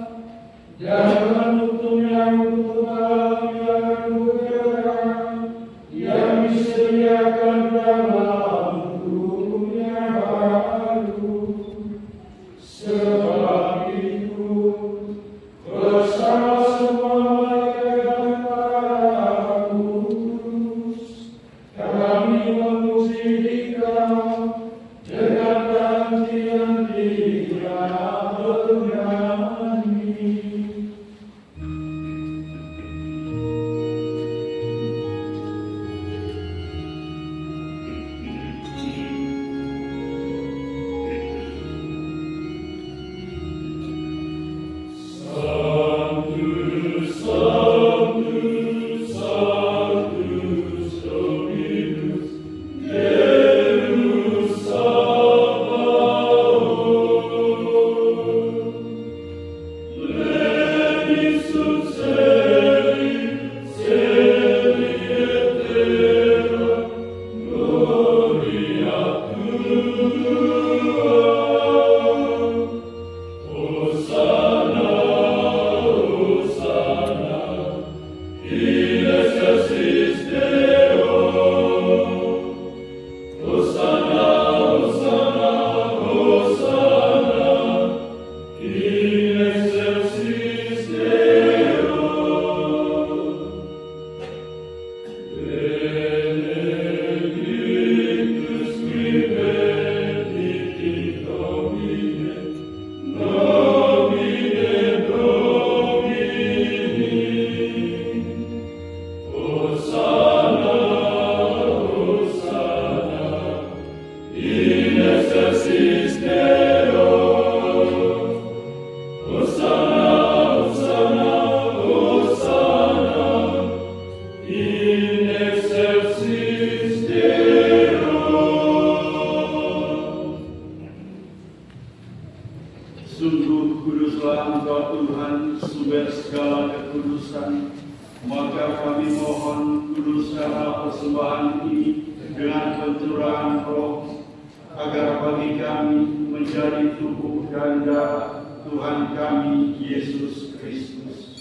dan Berdasarkan hukum yang kami akan buktikan yang disediakan dalam hukumnya baru. Sebab itu, bersama semua malaikat dan para kudus, kami memuji Dikau dengan nanti-nanti bernyanyi. Sungguh kuduslah Engkau Tuhan, sumber segala kekudusan. Maka kami mohon kuduskanlah persembahan ini dengan pencurahan Roh, agar bagi kami menjadi tubuh dan darah Tuhan kami Yesus Kristus.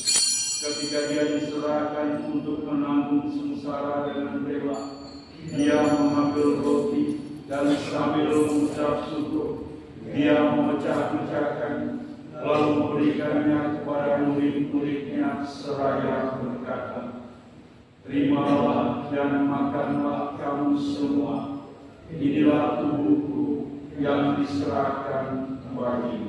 Ketika Dia diserahkan untuk menanggung sengsara dengan rela, Dia mengambil roti dan sambil mengucap syukur, Dia memecah-mecahkan, lalu memberikannya kepada murid-muridnya seraya berkata, "Terimalah dan makanlah kamu semua, inilah tubuhku yang diserahkan bagimu."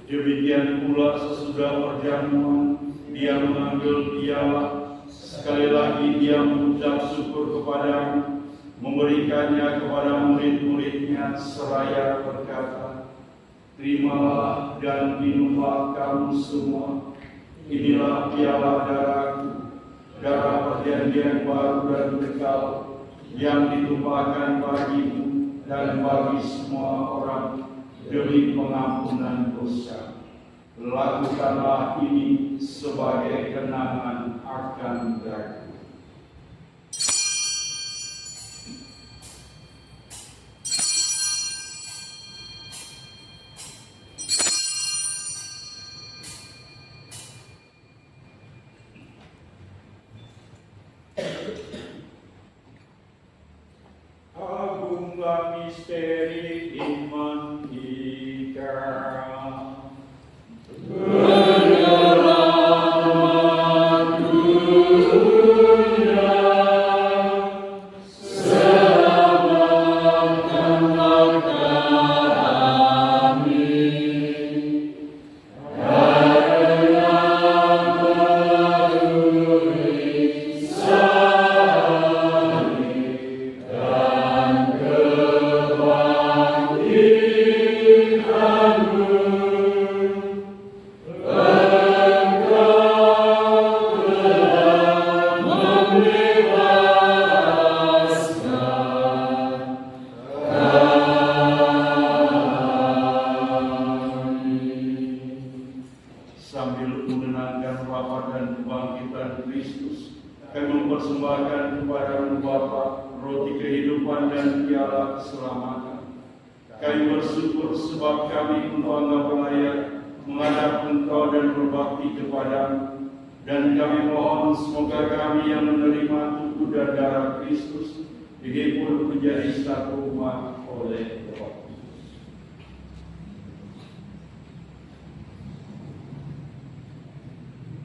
Demikian pula sesudah perjamuan, Dia mengambil piala. Sekali lagi Dia mengucap syukur kepadanya, memberikannya kepada murid-muridnya seraya berkata, "Terimalah dan minumlah kamu semua, inilah piala darahku, darah perjanjian baru dan kekal, yang ditumpahkan bagimu dan bagi semua orang demi pengampunan dosa. Lakukanlah ini sebagai kenangan akan aku." Agunglah misteri iman kita. Menyerahlah aku sambil mengenangkan wafat dan kebangkitan Kristus, kami mempersembahkan kepada-Mu Bapa roti kehidupan dan piala keselamatan. Kami bersyukur sebab kami menganggap layak menghadap Engkau dan berbakti kepada-Mu, dan kami mohon semoga kami yang menerima tubuh dan darah Kristus dihibur menjadi satu umat oleh Roh.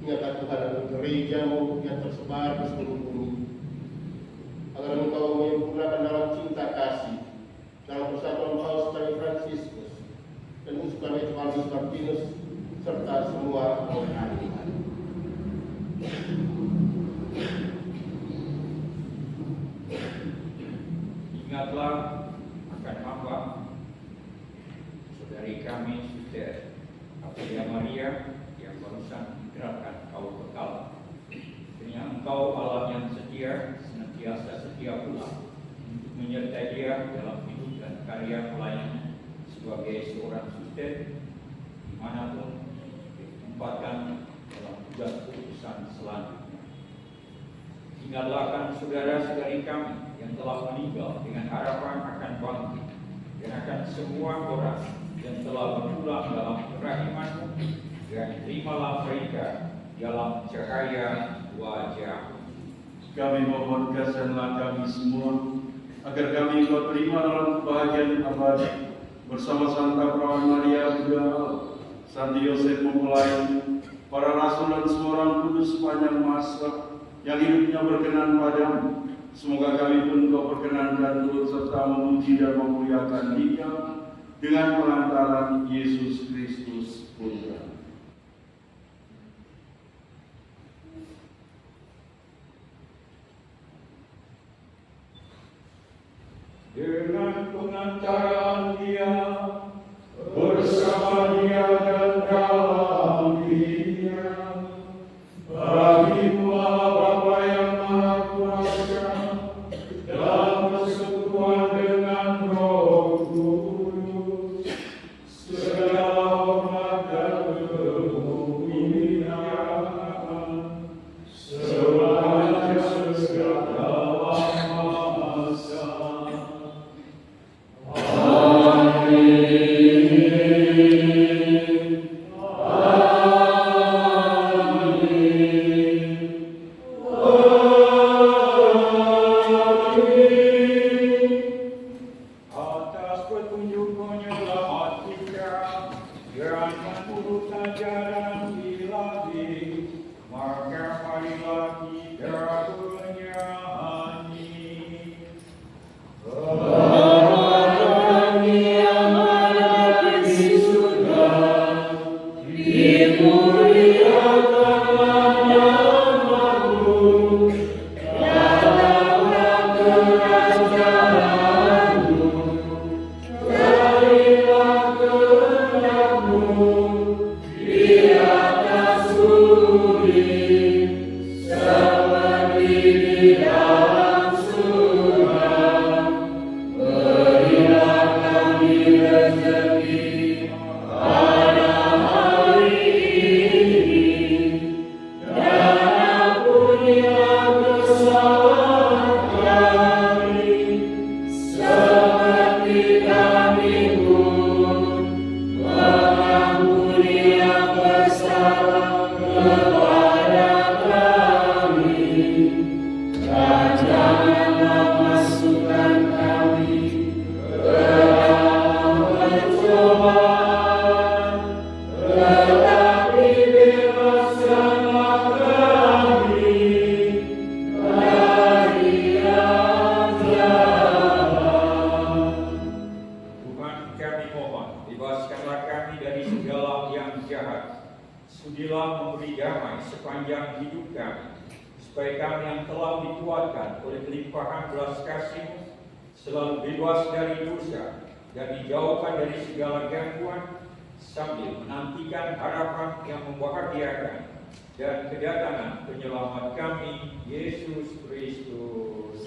Ingatlah Tuhan akan gereja-Mu yang tersebar di seluruh bumi, agar Engkau menyempurnakan dalam cinta kasih, dalam persatuan Paus dan Fransiskus, dan usulan Evangelis Martinus, serta semua orang. Ingatlah akan hamba saudari kami Suster Aprilia Maria yang barusan digerakkan kau bekal. Kiranya Engkau Allah yang setia, senantiasa setia pula untuk menyertai dia dalam hidup dan karya pelayanannya sebagai seorang suster dimanapun ditempatkan dalam tugas urusan selanjutnya. Ingatlah akan saudara-saudari kami yang telah meninggal dengan harapan akan bangkit, dan akan semua orang yang telah berpulang dalam kerahiman-Mu, dan terimalah mereka dalam cahaya wajah. Kami mohon kasihanlah kami semua, agar kami Engkau terima dalam kebahagiaan abadi bersama Santa Perawan Maria Bunda Allah, Santi Yosef Mempelai, para rasul dan semua orang kudus sepanjang masa yang hidupnya berkenan padamu. Semoga kami pun Engkau perkenankan turut serta memuji dan memuliakan Dia dengan perantaraan Yesus Kristus Putra. Dengan pengantaran Dia, bersama Dia dan dalam Dia, bagi Allah Bapa yang Maha Kuasa, dalam persekutuan dengan Roh Kudus, segala hormat dan kemuliaan selamanya segala masa. Atas petunjuk-Mu nyelamat kita, dan menurut ajaran ilahi, maka marilah kita bernyanyi. Sudilah memberi damai sepanjang hidup kami, supaya kami yang telah dikuatkan oleh kelimpahan belas kasih-Mu selalu bebas dari dosa dan dijauhkan dari segala gangguan, sambil menantikan harapan yang membahagiakan dan kedatangan penyelamat kami, Yesus Kristus.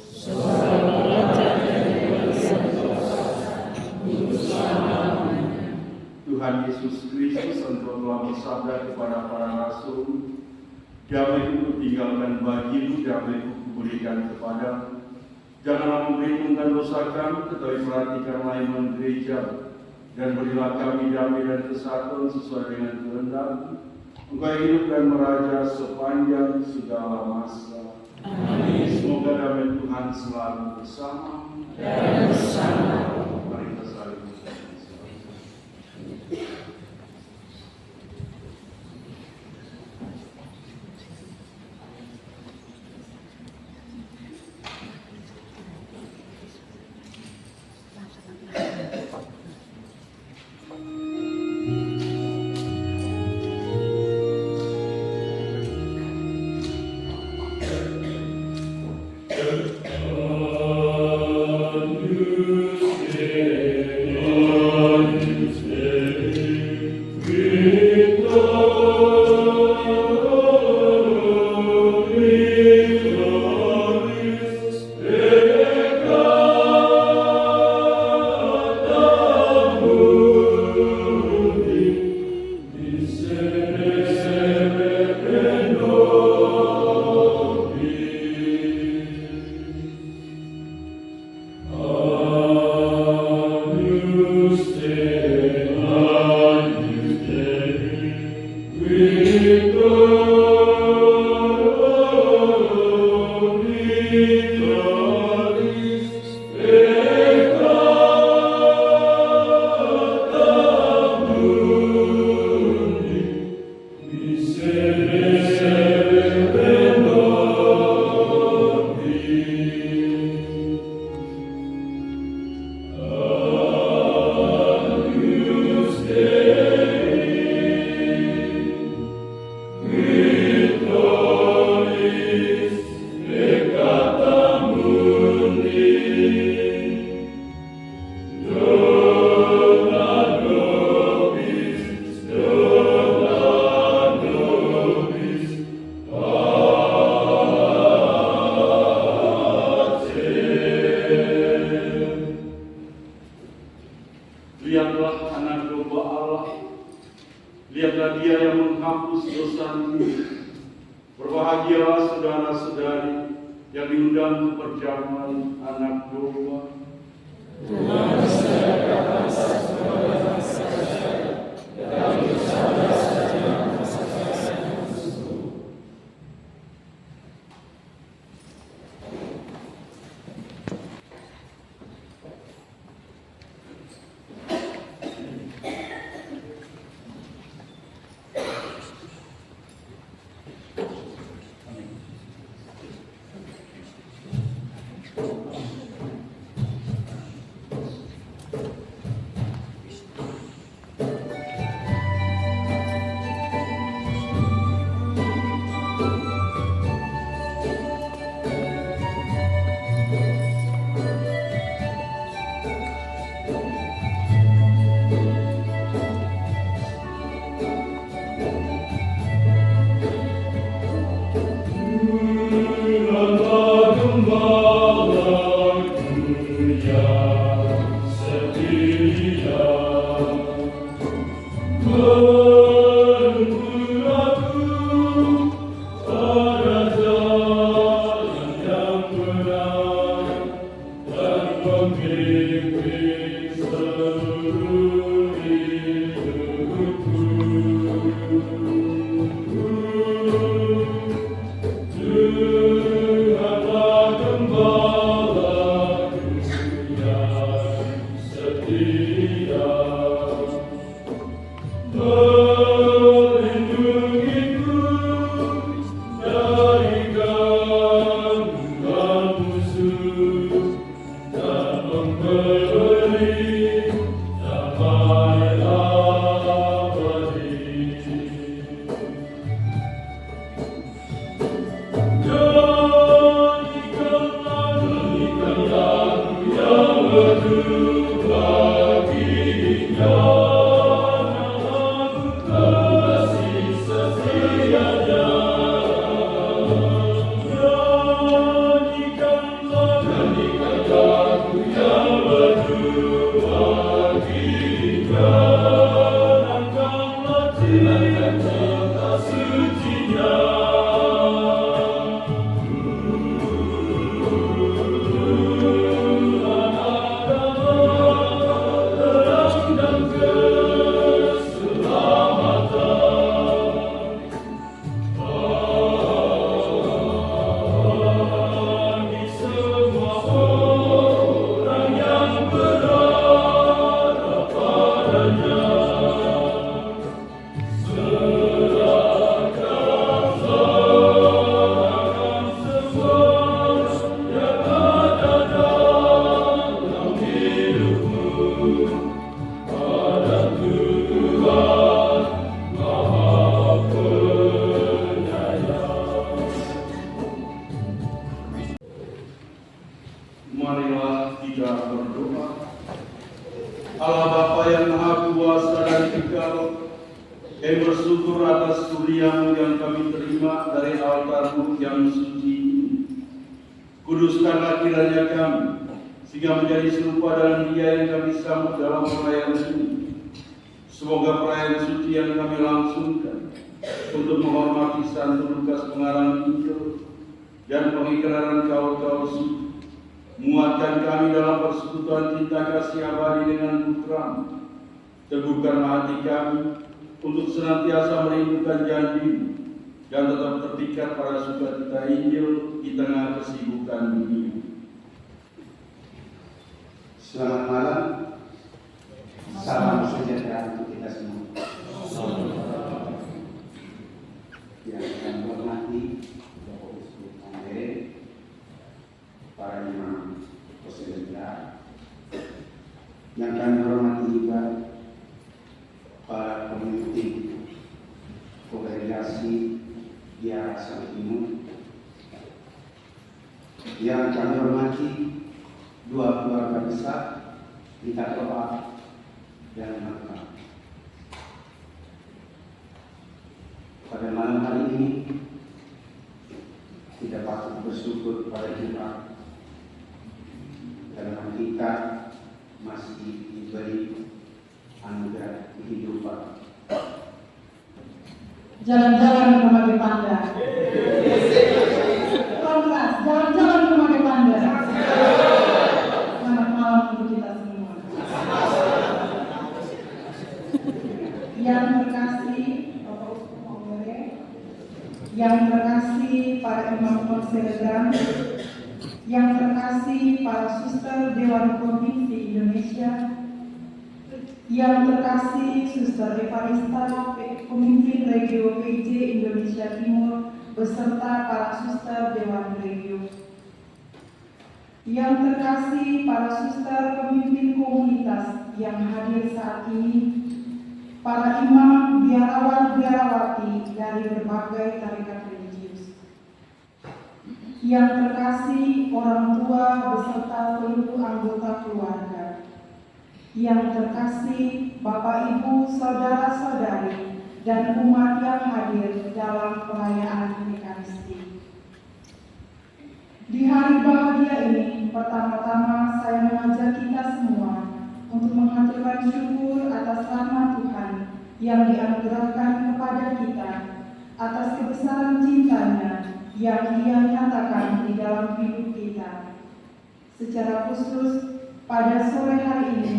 Tuhan Tuhan Yesus Kristus engkau telah bersabda kepada para rasul, damai ku tinggalkan bagimu, damai ku berikan kepadamu. Janganlah memperhitungkan dosa kami, tetapi perhatikanlah iman gereja, dan berilah kami damai dan kesatuan sesuai dengan kehendak-Mu. Engkau yang hidup dan meraja sepanjang segala masa. Amin. Semoga damai Tuhan selalu bersama dan bersama. Mari kita saling bersama. Lihatlah anak domba Allah, lihatlah dia yang menghapus dosa dunia. Berbahagialah saudara-saudari yang diundang ke perjamuan anak domba. Tuhan bersediakan sesuatu bangsa tetapi sabar saja masa-masa musuh. Marilah kita berdoa. Allah Bapa yang Maha Kuasa dan Kekal, kami bersyukur atas kurniamu yang kami terima dari altar-Mu yang suci ini. Kuduskanlah kiranya kami, sehingga menjadi serupa dengan Dia yang kami sambut dalam perayaan ini. Semoga perayaan suci yang kami langsungkan untuk menghormati Santo Lukas Pengarang Injil dan pengikraran kaul-kaul suci menguatkan kami dalam persekutuan cinta kasih abadi dengan Putra-Mu. Teguhkan hati kami untuk senantiasa merindukan janji-Mu dan tetap terpikat pada sukacita Injil di tengah kesibukan dunia. Selamat malam. Salam sejahtera untuk kita semua. Yang kami hormati Bapak Uskup Mangere, para imam Posyandu, yang kami hormati juga para pemimpin kongregasi di arah Sang Timur, yang kami hormati dua keluarga besar kita doa dan makna. Pada malam hari ini tidak patut bersyukur pada Tuhan karena kita masih diberi anugerah kehidupan. Jalan-jalan ke Mage Panda. Kelas, jalan-jalan ke Mage Panda. Selamat malam untuk kita semua. Yang terkasih Bapak Uskup Mangere, yang terkasih para imam konselegran, yang terkasih para suster Dewan Provinsi Indonesia, yang terkasih Suster Evarista, pemimpin Regio PJ Indonesia Timur, beserta para suster Dewan Regio, yang terkasih para suster pemimpin komunitas yang hadir saat ini, para imam, biarawan, biarawati dari berbagai tarekat religius, yang terkasih orang tua beserta seluruh anggota keluarga, yang terkasih Bapak Ibu, saudara-saudari, dan umat yang hadir dalam perayaan Ekaristi. Di hari bahagia ini, pertama-tama saya mengajak kita semua untuk menghaturkan syukur atas rahmat Tuhan yang dianugerahkan kepada kita, atas kebesaran cintanya yang Dia nyatakan di dalam hidup kita. Secara khusus, pada sore hari ini,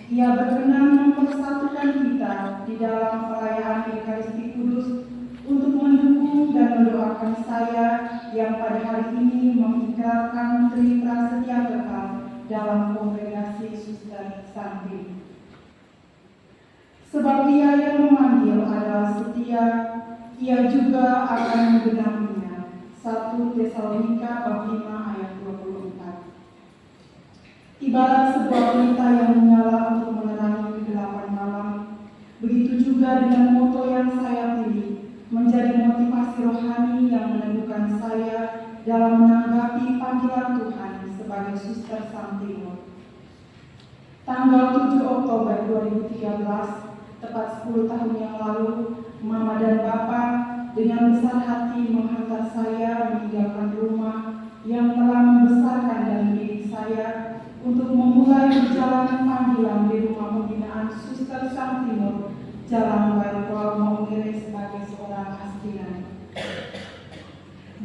Ia berkenan mempersatukan kita di dalam perayaan Ekaristi Kudus untuk mendukung dan mendoakan saya yang pada hari ini mengikrarkan Tri Prasetya Kekal dalam kongregasi Suster Santi. Sebab Ia yang memanggil adalah setia, Ia juga akan menggenapinya. 1 Tesalonika bab 5 ayat 24. Ibarat sebuah pelita yang menyala untuk menerangi kegelapan malam, begitu juga dengan moto yang saya pilih menjadi motivasi rohani yang meneguhkan saya dalam menanggapi panggilan Tuhan sebagai suster Sang Timur. Tanggal 7 Oktober 2013, tepat 10 tahun yang lalu, Mama dan Bapa dengan besar hati menghantar saya meninggalkan rumah yang telah membesarkan dan mendidik saya untuk memulai perjalanan panggilan di rumah pembinaan Suster Sang Timur, Jalan Baru Maumere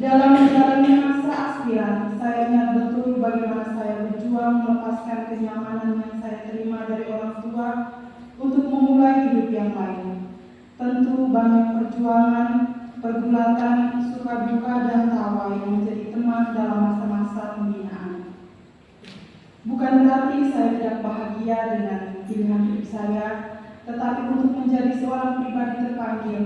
Dalam menjalani masa aspiran, saya ingat betul bagaimana saya berjuang melepaskan kenyamanan yang saya terima dari orang tua untuk memulai hidup yang lain. Tentu banyak perjuangan, pergulatan, suka duka dan tawa yang menjadi teman dalam masa-masa pembinaan. Bukan berarti saya tidak bahagia dengan pilihan hidup saya, tetapi untuk menjadi seorang pribadi terpanggil,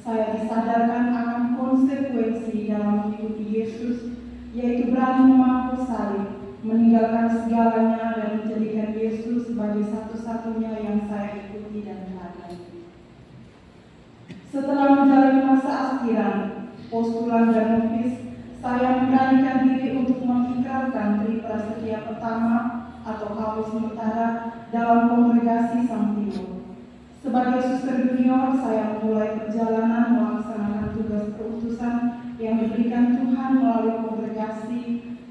saya disadarkan akan konsekuensi dalam mengikuti Yesus, yaitu berani memangku salib, meninggalkan segalanya dan menjadikan Yesus sebagai satu-satunya yang saya ikuti dan teladani. Setelah menjalani masa aspiran, postulan dan nofis, saya memberanikan diri untuk mengikrarkan Tri Prasetya Pertama atau KW sementara dalam kongregasi Sang Timur. Sebagai suster junior, saya memulai perjalanan melaksanakan tugas keutusan yang diberikan Tuhan melalui kongregasi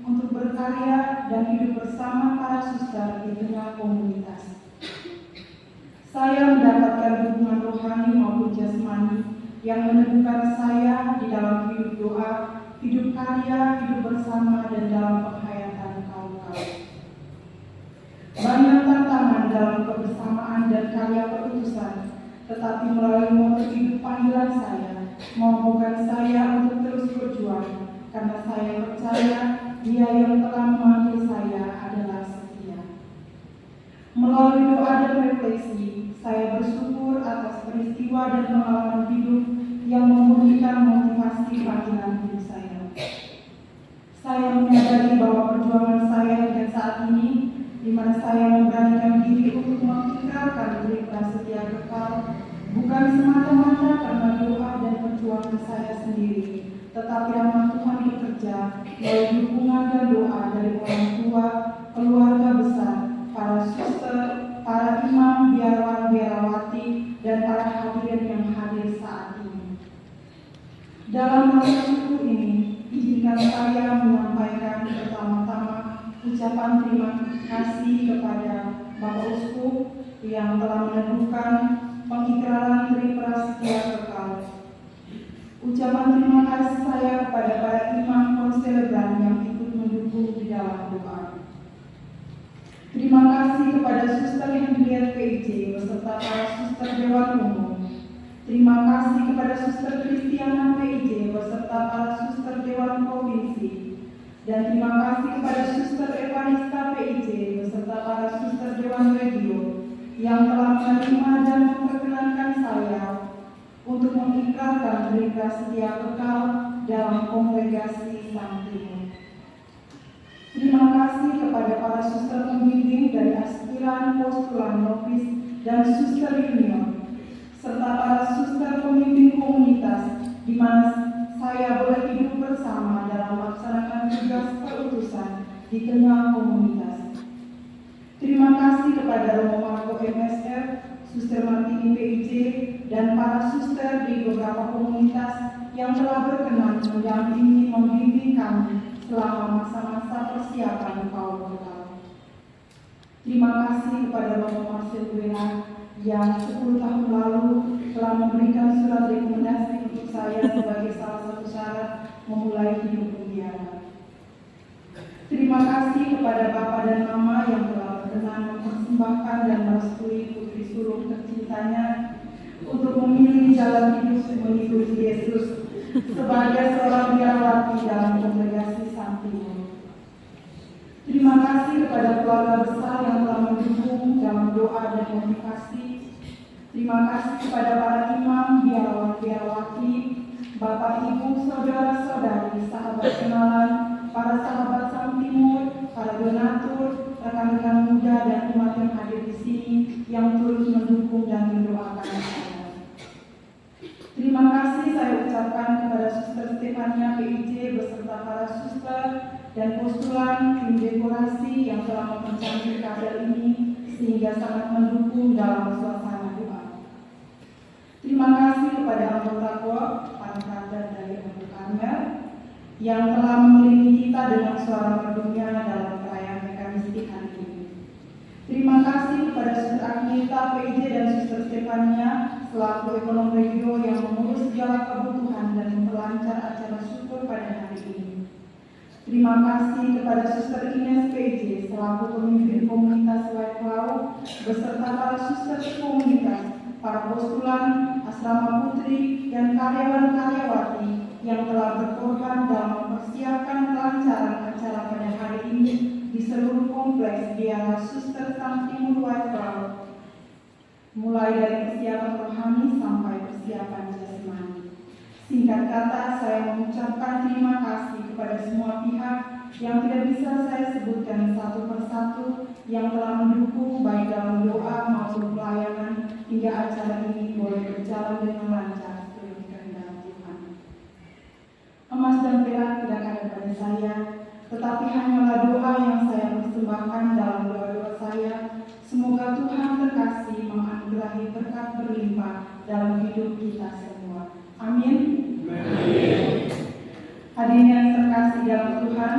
untuk berkarya dan hidup bersama para suster di tengah komunitas. Saya mendapatkan dukungan rohani maupun jasmani yang meneguhkan saya di dalam hidup doa, hidup karya, hidup bersama, dan dalam penghayatan kaum-kaum. Banyak tantangan dalam kebersamaan dan karya perutusan, tetapi melalui motor hidup panggilan saya, memampukan saya untuk terus berjuang, karena saya percaya Dia yang telah memanggil saya adalah setia. Melalui doa dan refleksi, saya bersyukur atas peristiwa dan pengalaman hidup yang memulihkan motivasi panggilan hidup saya. Saya menyadari bahwa perjuangan saya hingga saat ini, di mana saya memberanikan diri untuk mengikrarkan Tri Prasetya Kekal, bukan semata-mata karena doa dan perjuangan saya sendiri, tetapi rahmat Tuhan bekerja melalui dukungan dan doa dari orang tua, keluarga besar, para suster, para imam, biarawan, biarawati, dan para hadirin yang hadir saat ini. Dalam masa syukur ini, izinkan saya menyampaikan pertama-tama ucapan terima kasih kepada Bapak Uskup yang telah meneguhkan pengikraran Tri Prasetya Kekal. Ucapan terima kasih saya kepada para imam konselebran yang ikut mendukung di dalam doa. Terima kasih kepada Suster Henriette PIJ beserta para suster Dewan Umum. Terima kasih kepada Suster Kristiana PIJ beserta para suster Dewan Provinsi. Dan terima kasih kepada Suster Evarista PIJ beserta para suster Dewan Regio yang telah menerima dan memperkenankan saya untuk mengikrarkan Tri Prasetya Kekal dalam kongregasi Sang Timur. Terima kasih kepada para suster pembimbing dari aspiran, postulan, nofis, dan suster junior, serta para suster pemimpin komunitas di mana saya boleh hidup bersama dalam melaksanakan tugas perutusan di tengah komunitas. Terima kasih kepada Romo Marco MSF, Suster Martini PIJ, dan para suster di beberapa komunitas yang telah berkenan mendampingi membimbing kami selama masa-masa persiapan kaum Kekal. Terima kasih kepada Romo Marcel Buena yang 10 tahun lalu telah memberikan surat rekomendasi untuk saya sebagai salah satu syarat memulai hidup pembiara. Terima kasih kepada Bapak dan Mama yang telah berkenan mempersembahkan dan merestui putri sulung tercintanya untuk memilih jalan hidup mengikuti Yesus sebagai seorang biarawati dalam kongregasi Sang Timur. Terima kasih kepada keluarga besar yang telah mendukung dalam doa dan motivasi. Terima kasih kepada para imam, biarawan, biarawati, Bapak, Ibu, saudara-saudari, sahabat kenalan, para sahabat Sang Timur, para donatur, rekan-rekan muda dan umat yang hadir di sini yang terus mendukung dan mendoakan saya. Terima kasih saya ucapkan kepada Suster Stefania PIJ beserta para suster dan postulan tim dekorasi yang telah mempercantik karya ini sehingga sangat mendukung dalam suasana doa. Terima kasih kepada anggota KOR, para kader dari Abu Karmel yang telah mengiringi kita dengan suara merdunya dalam perayaan Ekaristi hari ini. Terima kasih kepada Suster Agneta PIJ dan Suster Stefania selaku ekonom regio yang mengurus segala kebutuhan dan memperlancar acara syukur pada hari Terima kasih kepada Suster Ines PJ selaku pemimpin komunitas White Cloud beserta para suster komunitas, para postulan, asrama putri, dan karyawan-karyawati yang telah berkorban dalam mempersiapkan kelancaran acara pada hari ini di seluruh kompleks Biara Suster Sang Timur White Cloud, mulai dari persiapan rohani sampai persiapan jasmani. Singkat kata, saya mengucapkan terima kasih kepada semua pihak yang tidak bisa saya sebutkan satu persatu yang telah mendukung baik dalam doa maupun pelayanan hingga acara ini boleh berjalan dengan lancar sesuai kehendak Tuhan. Emas dan perak tidak ada pada saya, tetapi hanyalah doa yang saya persembahkan dalam doa-doa saya. Semoga Tuhan terkasih menganugerahi berkat berlimpah dalam hidup kita semua. Amin. Hadirin yang terkasih dalam Tuhan,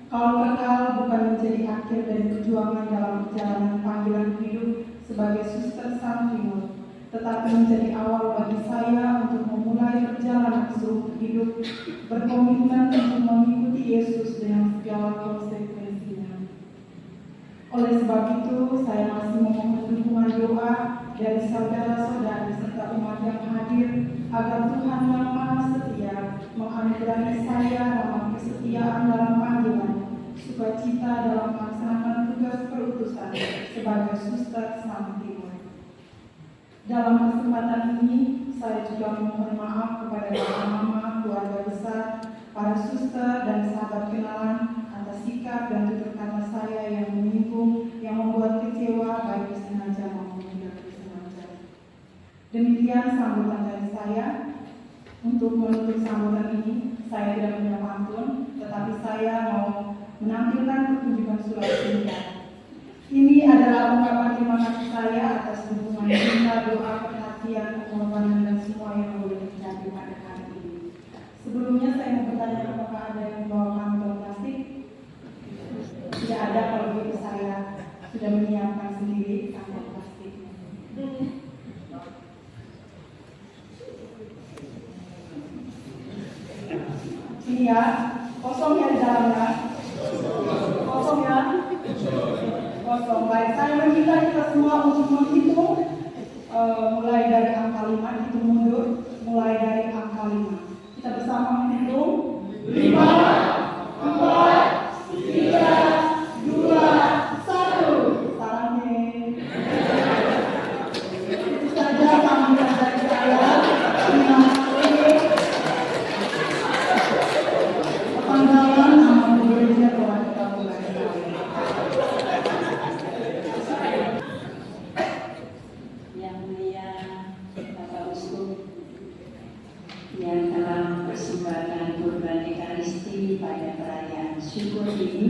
kaul kekal bukan menjadi akhir dari perjuangan dalam perjalanan panggilan hidup sebagai suster Sang Timur, tetapi menjadi awal bagi saya untuk memulai perjalanan seumur hidup berkomitmen untuk mengikuti Yesus dengan segala konsekuensinya. Oleh sebab itu, saya masih memohon dukungan doa dari saudara-saudari serta umat yang hadir agar Tuhan yang Maha Setia menganugerahi saya dalam kesetiaan dalam panggilan, sukacita dalam melaksanakan tugas perutusan sebagai suster Sang Timur. Dalam kesempatan ini, saya juga memohon maaf kepada bapak mama, keluarga besar, para suster dan sahabat kenalan atas sikap dan tutur kata saya yang menyinggung, yang membuat kecewa baik disengaja maupun tidak disengaja. Demikian sambutan dari saya. Untuk menutup sambutan ini, saya tidak punya pantun, tetapi saya mau menampilkan pertunjukan sulap singkat. Ini adalah ungkapan terima kasih saya atas dukungan cinta, doa, perhatian, pengorbanan, dan semua yang boleh terjadi pada hari ini. Sebelumnya saya mau bertanya apakah ada yang membawa kantong plastik? Tidak ada, kalau begitu saya sudah menyiapkan sendiri kantong plastiknya. Ini ya, kosong ya di dalamnya. Kosong ya. Kosong. Baik, saya meminta kita semua untuk menghitung mulai dari angka 5, hitung mundur mulai dari angka 5. Kita bersama menghitung 5, 4, 3, 2, 1. Salamnya. Itu saja sambutan dari saya. Terima kasih. Panggilan nama muridnya telah kita mulai. Yang mulia Bapak Uskup yang telah mempersembahkan kurban Ekaristi pada perayaan syukur ini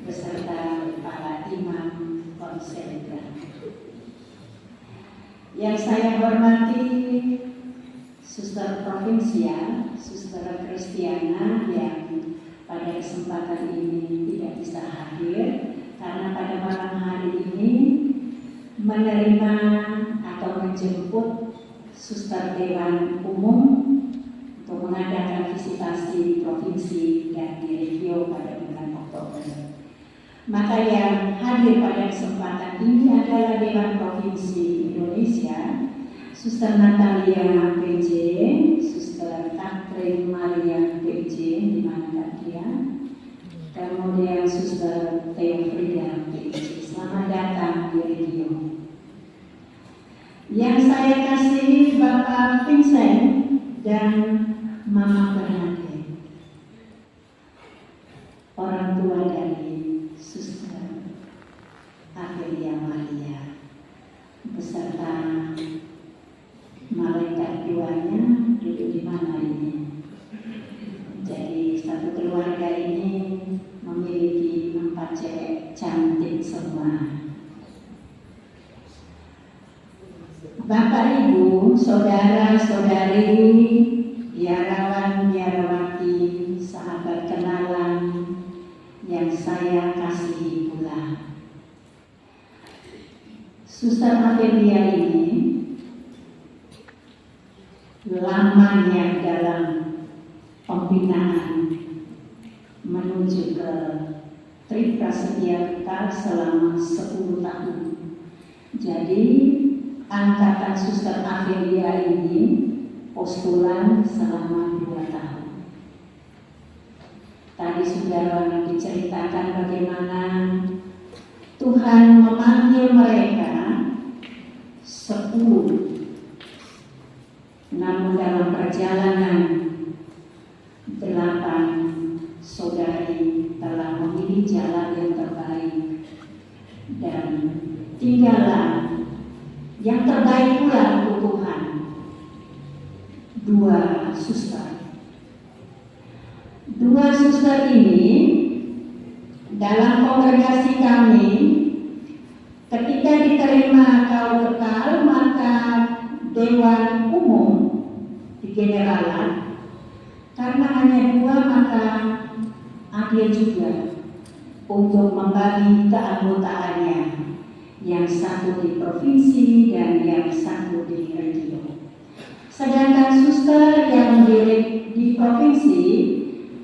beserta para imam konseling. Yang saya hormati Suster Provinsial, Suster Kristiana yang pada kesempatan ini tidak bisa hadir karena pada malam hari ini menerima atau menjemput Suster Dewan Umum untuk mengadakan visitasi provinsi dan di regio pada bulan Oktober. Maka yang hadir pada kesempatan ini adalah Dewan Provinsi Indonesia, Suster Natalia PJ, Suster Catherine Maria PJ, di mana dia, kemudian Suster Teofrida PJ. Selamat datang di regio. Yang saya kasih Bapak Vincent dan Mama Bernadette, orang tua dari Suster Amelia Maria, beserta malaikat duanya duduk di mana ini. Jadi satu keluarga ini memiliki 4 cewek cantik semua. Bapak Ibu, saudara-saudari, biarawan, biarawati, sahabat kenalan yang saya kasihi pula. Suster Amelia ini lamanya dalam pembinaan menuju ke Tri Prasetya Kekal selama 10 tahun. Jadi angkatan Suster Amelia ini postulan selama 2 tahun. Tadi sudah diceritakan bagaimana Tuhan memanggil mereka 10. Namun dalam perjalanan 8 saudari telah memilih jalan yang terbaik dan tinggallah yang terbaik pula untuk Tuhan, 2 suster. 2 suster ini dalam kongregasi kami ketika diterima Kau Kekal, maka Dewan Umum di Generalan, karena hanya 2 maka adil juga untuk membagi keanggotaannya, yang satu di provinsi dan yang satu di regio. Sedangkan suster yang di provinsi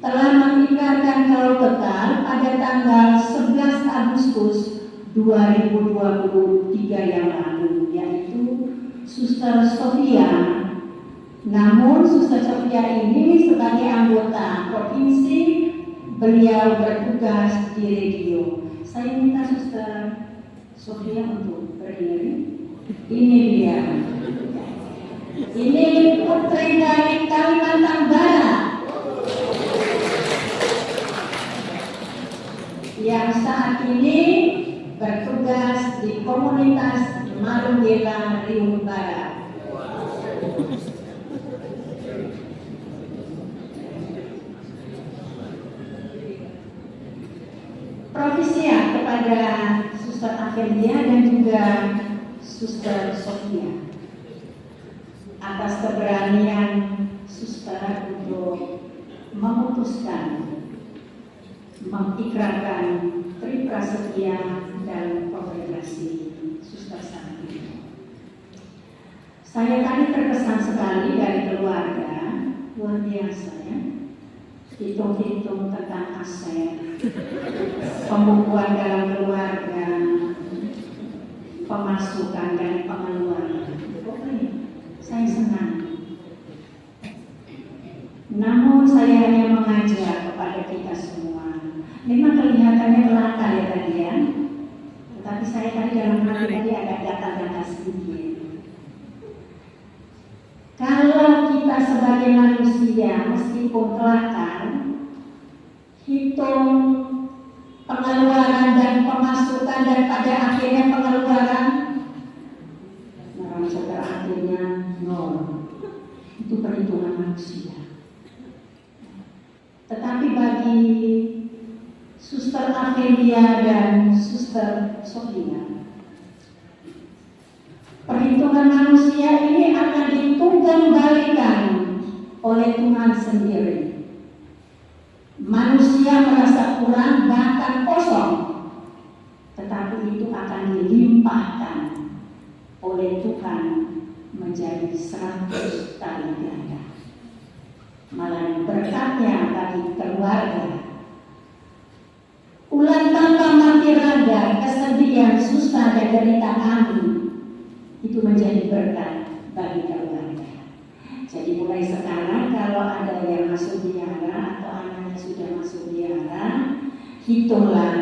telah mengikrarkan Kau Kekal pada tanggal 11 Agustus 2023 yang lalu, yaitu Suster Sofia. Namun Suster Sofia ini sebagai anggota provinsi, beliau bertugas di regio. Saya minta Suster Sofia untuk berdiri. Ini dia. Ini putri dari Kalimantan Barat yang saat ini bertugas di komunitas Marunggela Riung Barat. Provisia kepada Suster Amelia dan juga Suster Sofia atas keberanian suster untuk memutuskan mengikrarkan Tri Prasetya dan kongregasi suster saat ini. Saya tadi terkesan sekali dari keluarga, luar biasa ya. Hitung-hitung tentang aset, pembukuan dalam keluarga, pemasukan dan pengeluaran. Pokoknya saya senang. Namun saya hanya mengajak kepada kita semua. Memang kelihatannya belaka ya tadi ya. Tetapi saya tadi dalam hati tadi ada data-data sedikit. Kalau kita sebagai manusia meskipun kelakar, hitung pengeluaran dan pemasukan dan pada akhirnya pengeluaran, saudara akhirnya 0. Itu perhitungan manusia. Tetapi bagi Suster Amelia dan Suster Sofia, perhitungan manusia ini akan ditunggang-balikan oleh Tuhan sendiri. Manusia merasa kurang bahkan kosong, tetapi itu akan dilimpahkan oleh Tuhan menjadi 100 kali ganda. Malah berkatnya bagi keluarga. Ulang tanpa mati rada, kesedihan, susah dan derita kami itu menjadi berkat bagi keluarga. Jadi mulai sekarang kalau ada yang masuk biara atau anaknya sudah masuk biara, hitunglah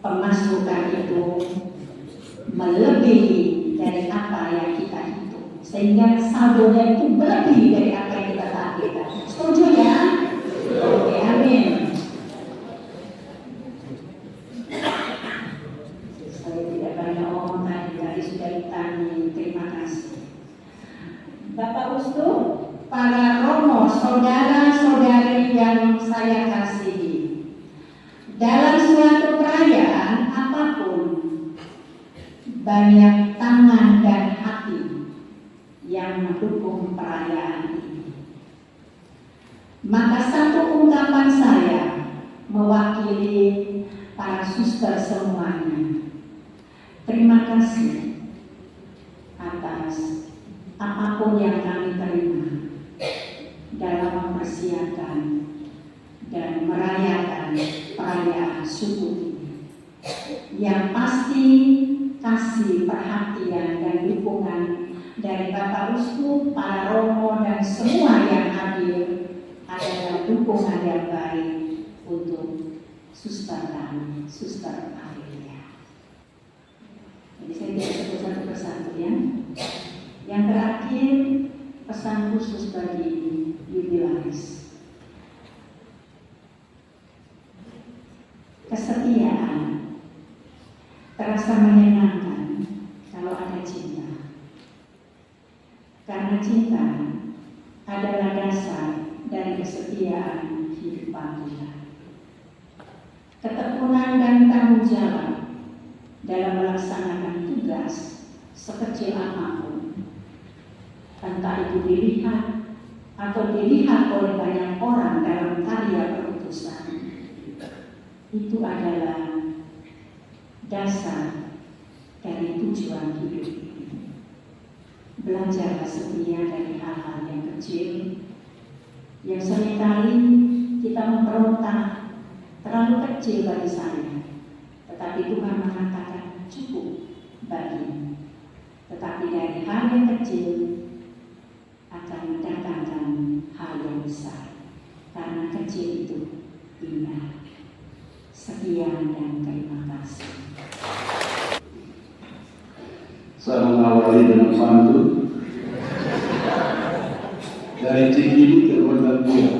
pemasukan itu melebihi dari apa yang kita hitung, sehingga saldonya itu melebihi dari apa yang kita targetkan. Setuju ya? Oke, amin. Saya tidak banyak omong tadi sudah ditanya. Terima kasih. Bapak Ustu, para romo, saudara-saudari yang saya kasihi, dalam suatu perayaan apapun, banyak tangan dan hati yang mendukung perayaan ini. Maka satu ungkapan saya mewakili para suster semuanya. Terima kasih atas apapun yang kami terima dalam mempersiapkan dan merayakan perayaan suku ini. Yang pasti kasih perhatian dan dukungan dari Bapak Uskup, para romo dan semua yang hadir adalah dukungan yang baik untuk suster kami, Suster Amelia. Jadi saya tidak sebut satu persatu ya. Yang terakhir, pesan khusus bagi jubilaris. Kesetiaan terasa menyenangkan kalau ada cinta. Karena cinta adalah dasar dari kesetiaan kehidupan kita. Ketekunan dan tanggung jawab dalam melaksanakan tugas sekecil apapun, entah itu dilihat atau dilihat oleh banyak orang dalam karya perutusan, itu adalah dasar dari tujuan hidup ini. Belajarlah setia dari hal-hal yang kecil yang seringkali kita memberontak terlalu kecil bagi saya, tetapi Tuhan mengatakan cukup bagimu. Tetapi dari hal yang kecil akan mendatangkan hal yang besar, karena kecil itu indah. Sekian dan terima kasih. Saya mengawali dengan pantun dari Cikini ke Rondandia.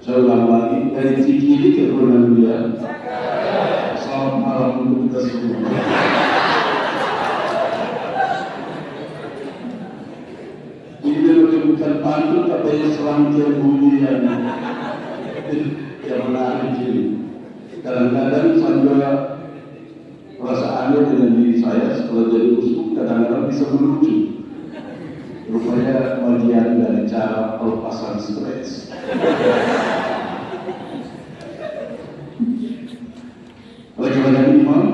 Saya ulang lagi, dari Cikini ke Rondandia. Selamat malam untuk kita semua. Ini bukan pantun, katanya serangkaian bunyi yang menarik ini. Kadang-kadang saya juga merasa aneh dengan diri saya setelah jadi uskup, kadang-kadang bisa melucu. Rupanya bagian dari cara pelepasan stres. Rekan-rekan imam,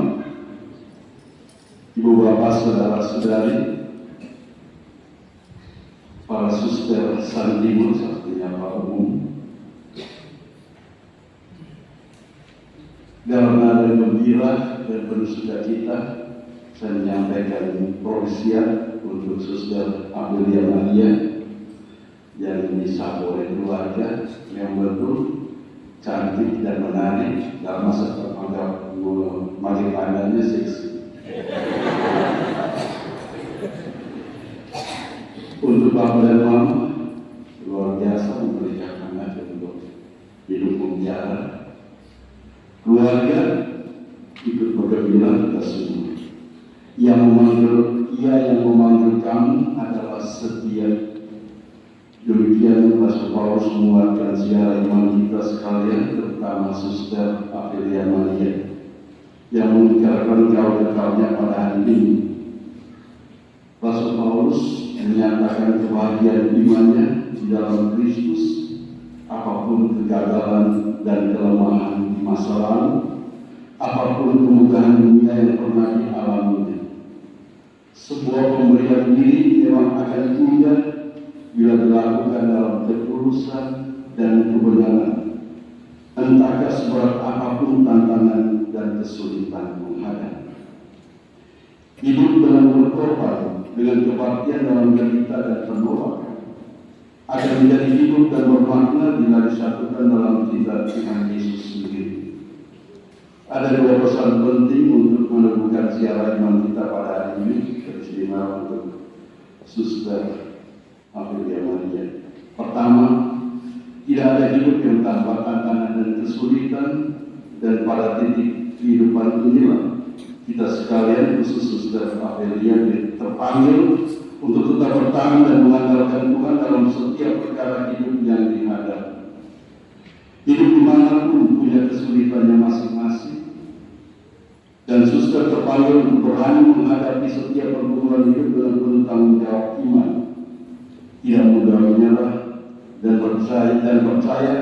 ibu bapak, saudara-saudari, para suster Santimur, artinya Pak Umum, dalam nada gembira dan penuh sukacita, saya menyampaikan provisian untuk Suster Amelia Maria yang disambut oleh keluarga yang betul cantik dan menarik dalam masa makin pandangnya seksi. Untuk Bapak dan Mama, luar biasa memberikan hangat untuk hidup penjara. Keluarga ikut bergembira kita semua. Ia yang memanggil kamu adalah setia. Demikian Rasul Paulus menguatkan ziarah iman kita sekalian, terutama Suster Amelia Maria yang mengikrarkan kekalnya pada hari ini. Rasul Paulus menyatakan kebahagiaan imannya di dalam Kristus, apapun kegagalan dan kelemahan di masa lalu, apapun kemudahan dunia yang pernah dialaminya. Sebuah pemberian diri memang akan indah bila dilakukan dalam ketulusan dan kebenaran, entahkah seberat apapun tantangan dan kesulitan menghadapi. Hidup dengan berkorban, dengan kebaktian dalam derita dan penolakan, akan menjadi hidup dan bermakna bila disatukan dalam cinta Tuhan Yesus sendiri. Ada dua pesan penting untuk meneguhkan ziarah iman kita pada hari ini, teristimewa untuk Suster Amelia Maria. Pertama, tidak ada hidup yang tanpa tantangan dan kesulitan, dan pada titik kehidupan inilah kita sekalian, khusus Suster Amelia, terpanggil untuk tetap bertahan dan mengandalkan Tuhan dalam setiap perkara hidup yang dihadapi. Hidup dimanapun punya kesulitannya masing-masing, dan Suster terpanggil untuk berani menghadapi setiap pergumulan hidup dengan penuh tanggung jawab iman. Tidak mudah menyerah dan percaya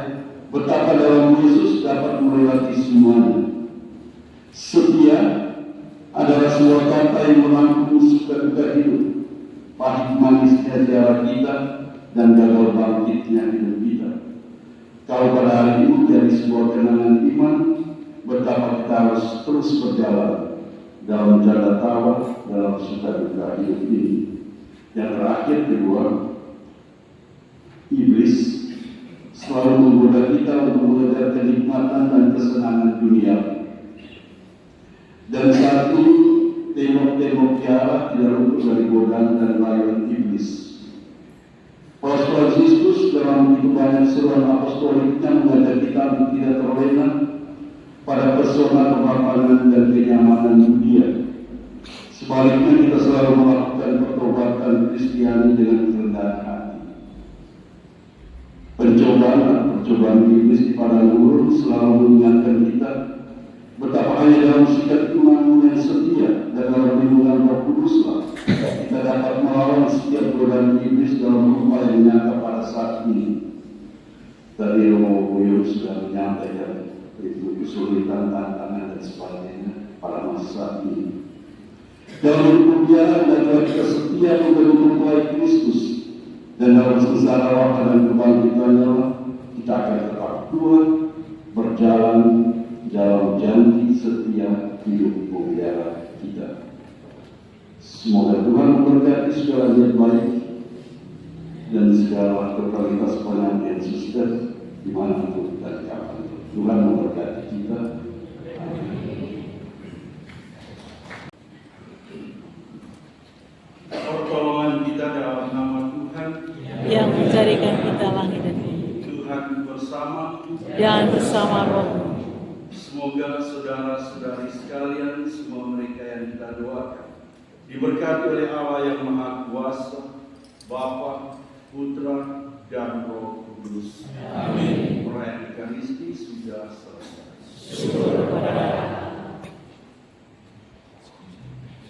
betapa dalam Yesus dapat melewati semuanya. Setia adalah sebuah kata yang merangkum suka-duka hidup, pahit manisnya ziarah kita dan gagal bangkitnya hidup kita. Kalau pada hari ini jadi sebuah kenangan iman, betapa kita harus terus berjalan dalam jalan tawa, dalam suka-duka hidup ini. Yang terakhir, kedua, iblis selalu menggoda kita untuk mengejar kenikmatan dan kesenangan dunia. Dan saat ini tembok-tembok tiara tidak luput dari godaan dan rayuan iblis. Paus Fransiskus dalam begitu banyak seruan apostoliknya mengajak kita untuk tidak terlena pada pesona kepapangan dan kenyamanan dunia. Sebaliknya kita selalu melakukan pertobatan Kristiani dengan kerendahan hati. Percobaan iblis di padang gurun selalu mengingatkan kita betapa hanya dalam sikap iman yang setia dan dalam lindungan Roh Kuduslah kita dapat melawan setiap godaan iblis dalam upaya yang nyata pada saat ini. Tadi Romo Buyo sudah menyampaikan itu kesulitan, tantangan dan sebagainya pada masa saat ini. Dalam kemudian adalah kita setia untuk mempelai Kristus, dan dalam sengsara waktu dan kebangkitannya kita akan tetap kuat berjalan dalam janji setia hidup memelihara kita. Semoga Tuhan memberkati segala niat baik dan segala totalitas penantian suster dimanapun dan kapan. Tuhan memberkati kita. Pertolongan kita dalam nama Tuhan yang mencarikan kita langit dan bumi. Tuhan bersama Dan bersama Roh. Semoga saudara-saudari sekalian, semua mereka yang kita doakan, diberkati oleh Allah yang Maha Kuasa, Bapa, Putra, dan Roh Kudus. Amin. Perayaan Ekaristi sudah selesai. Syukur kepada Allah.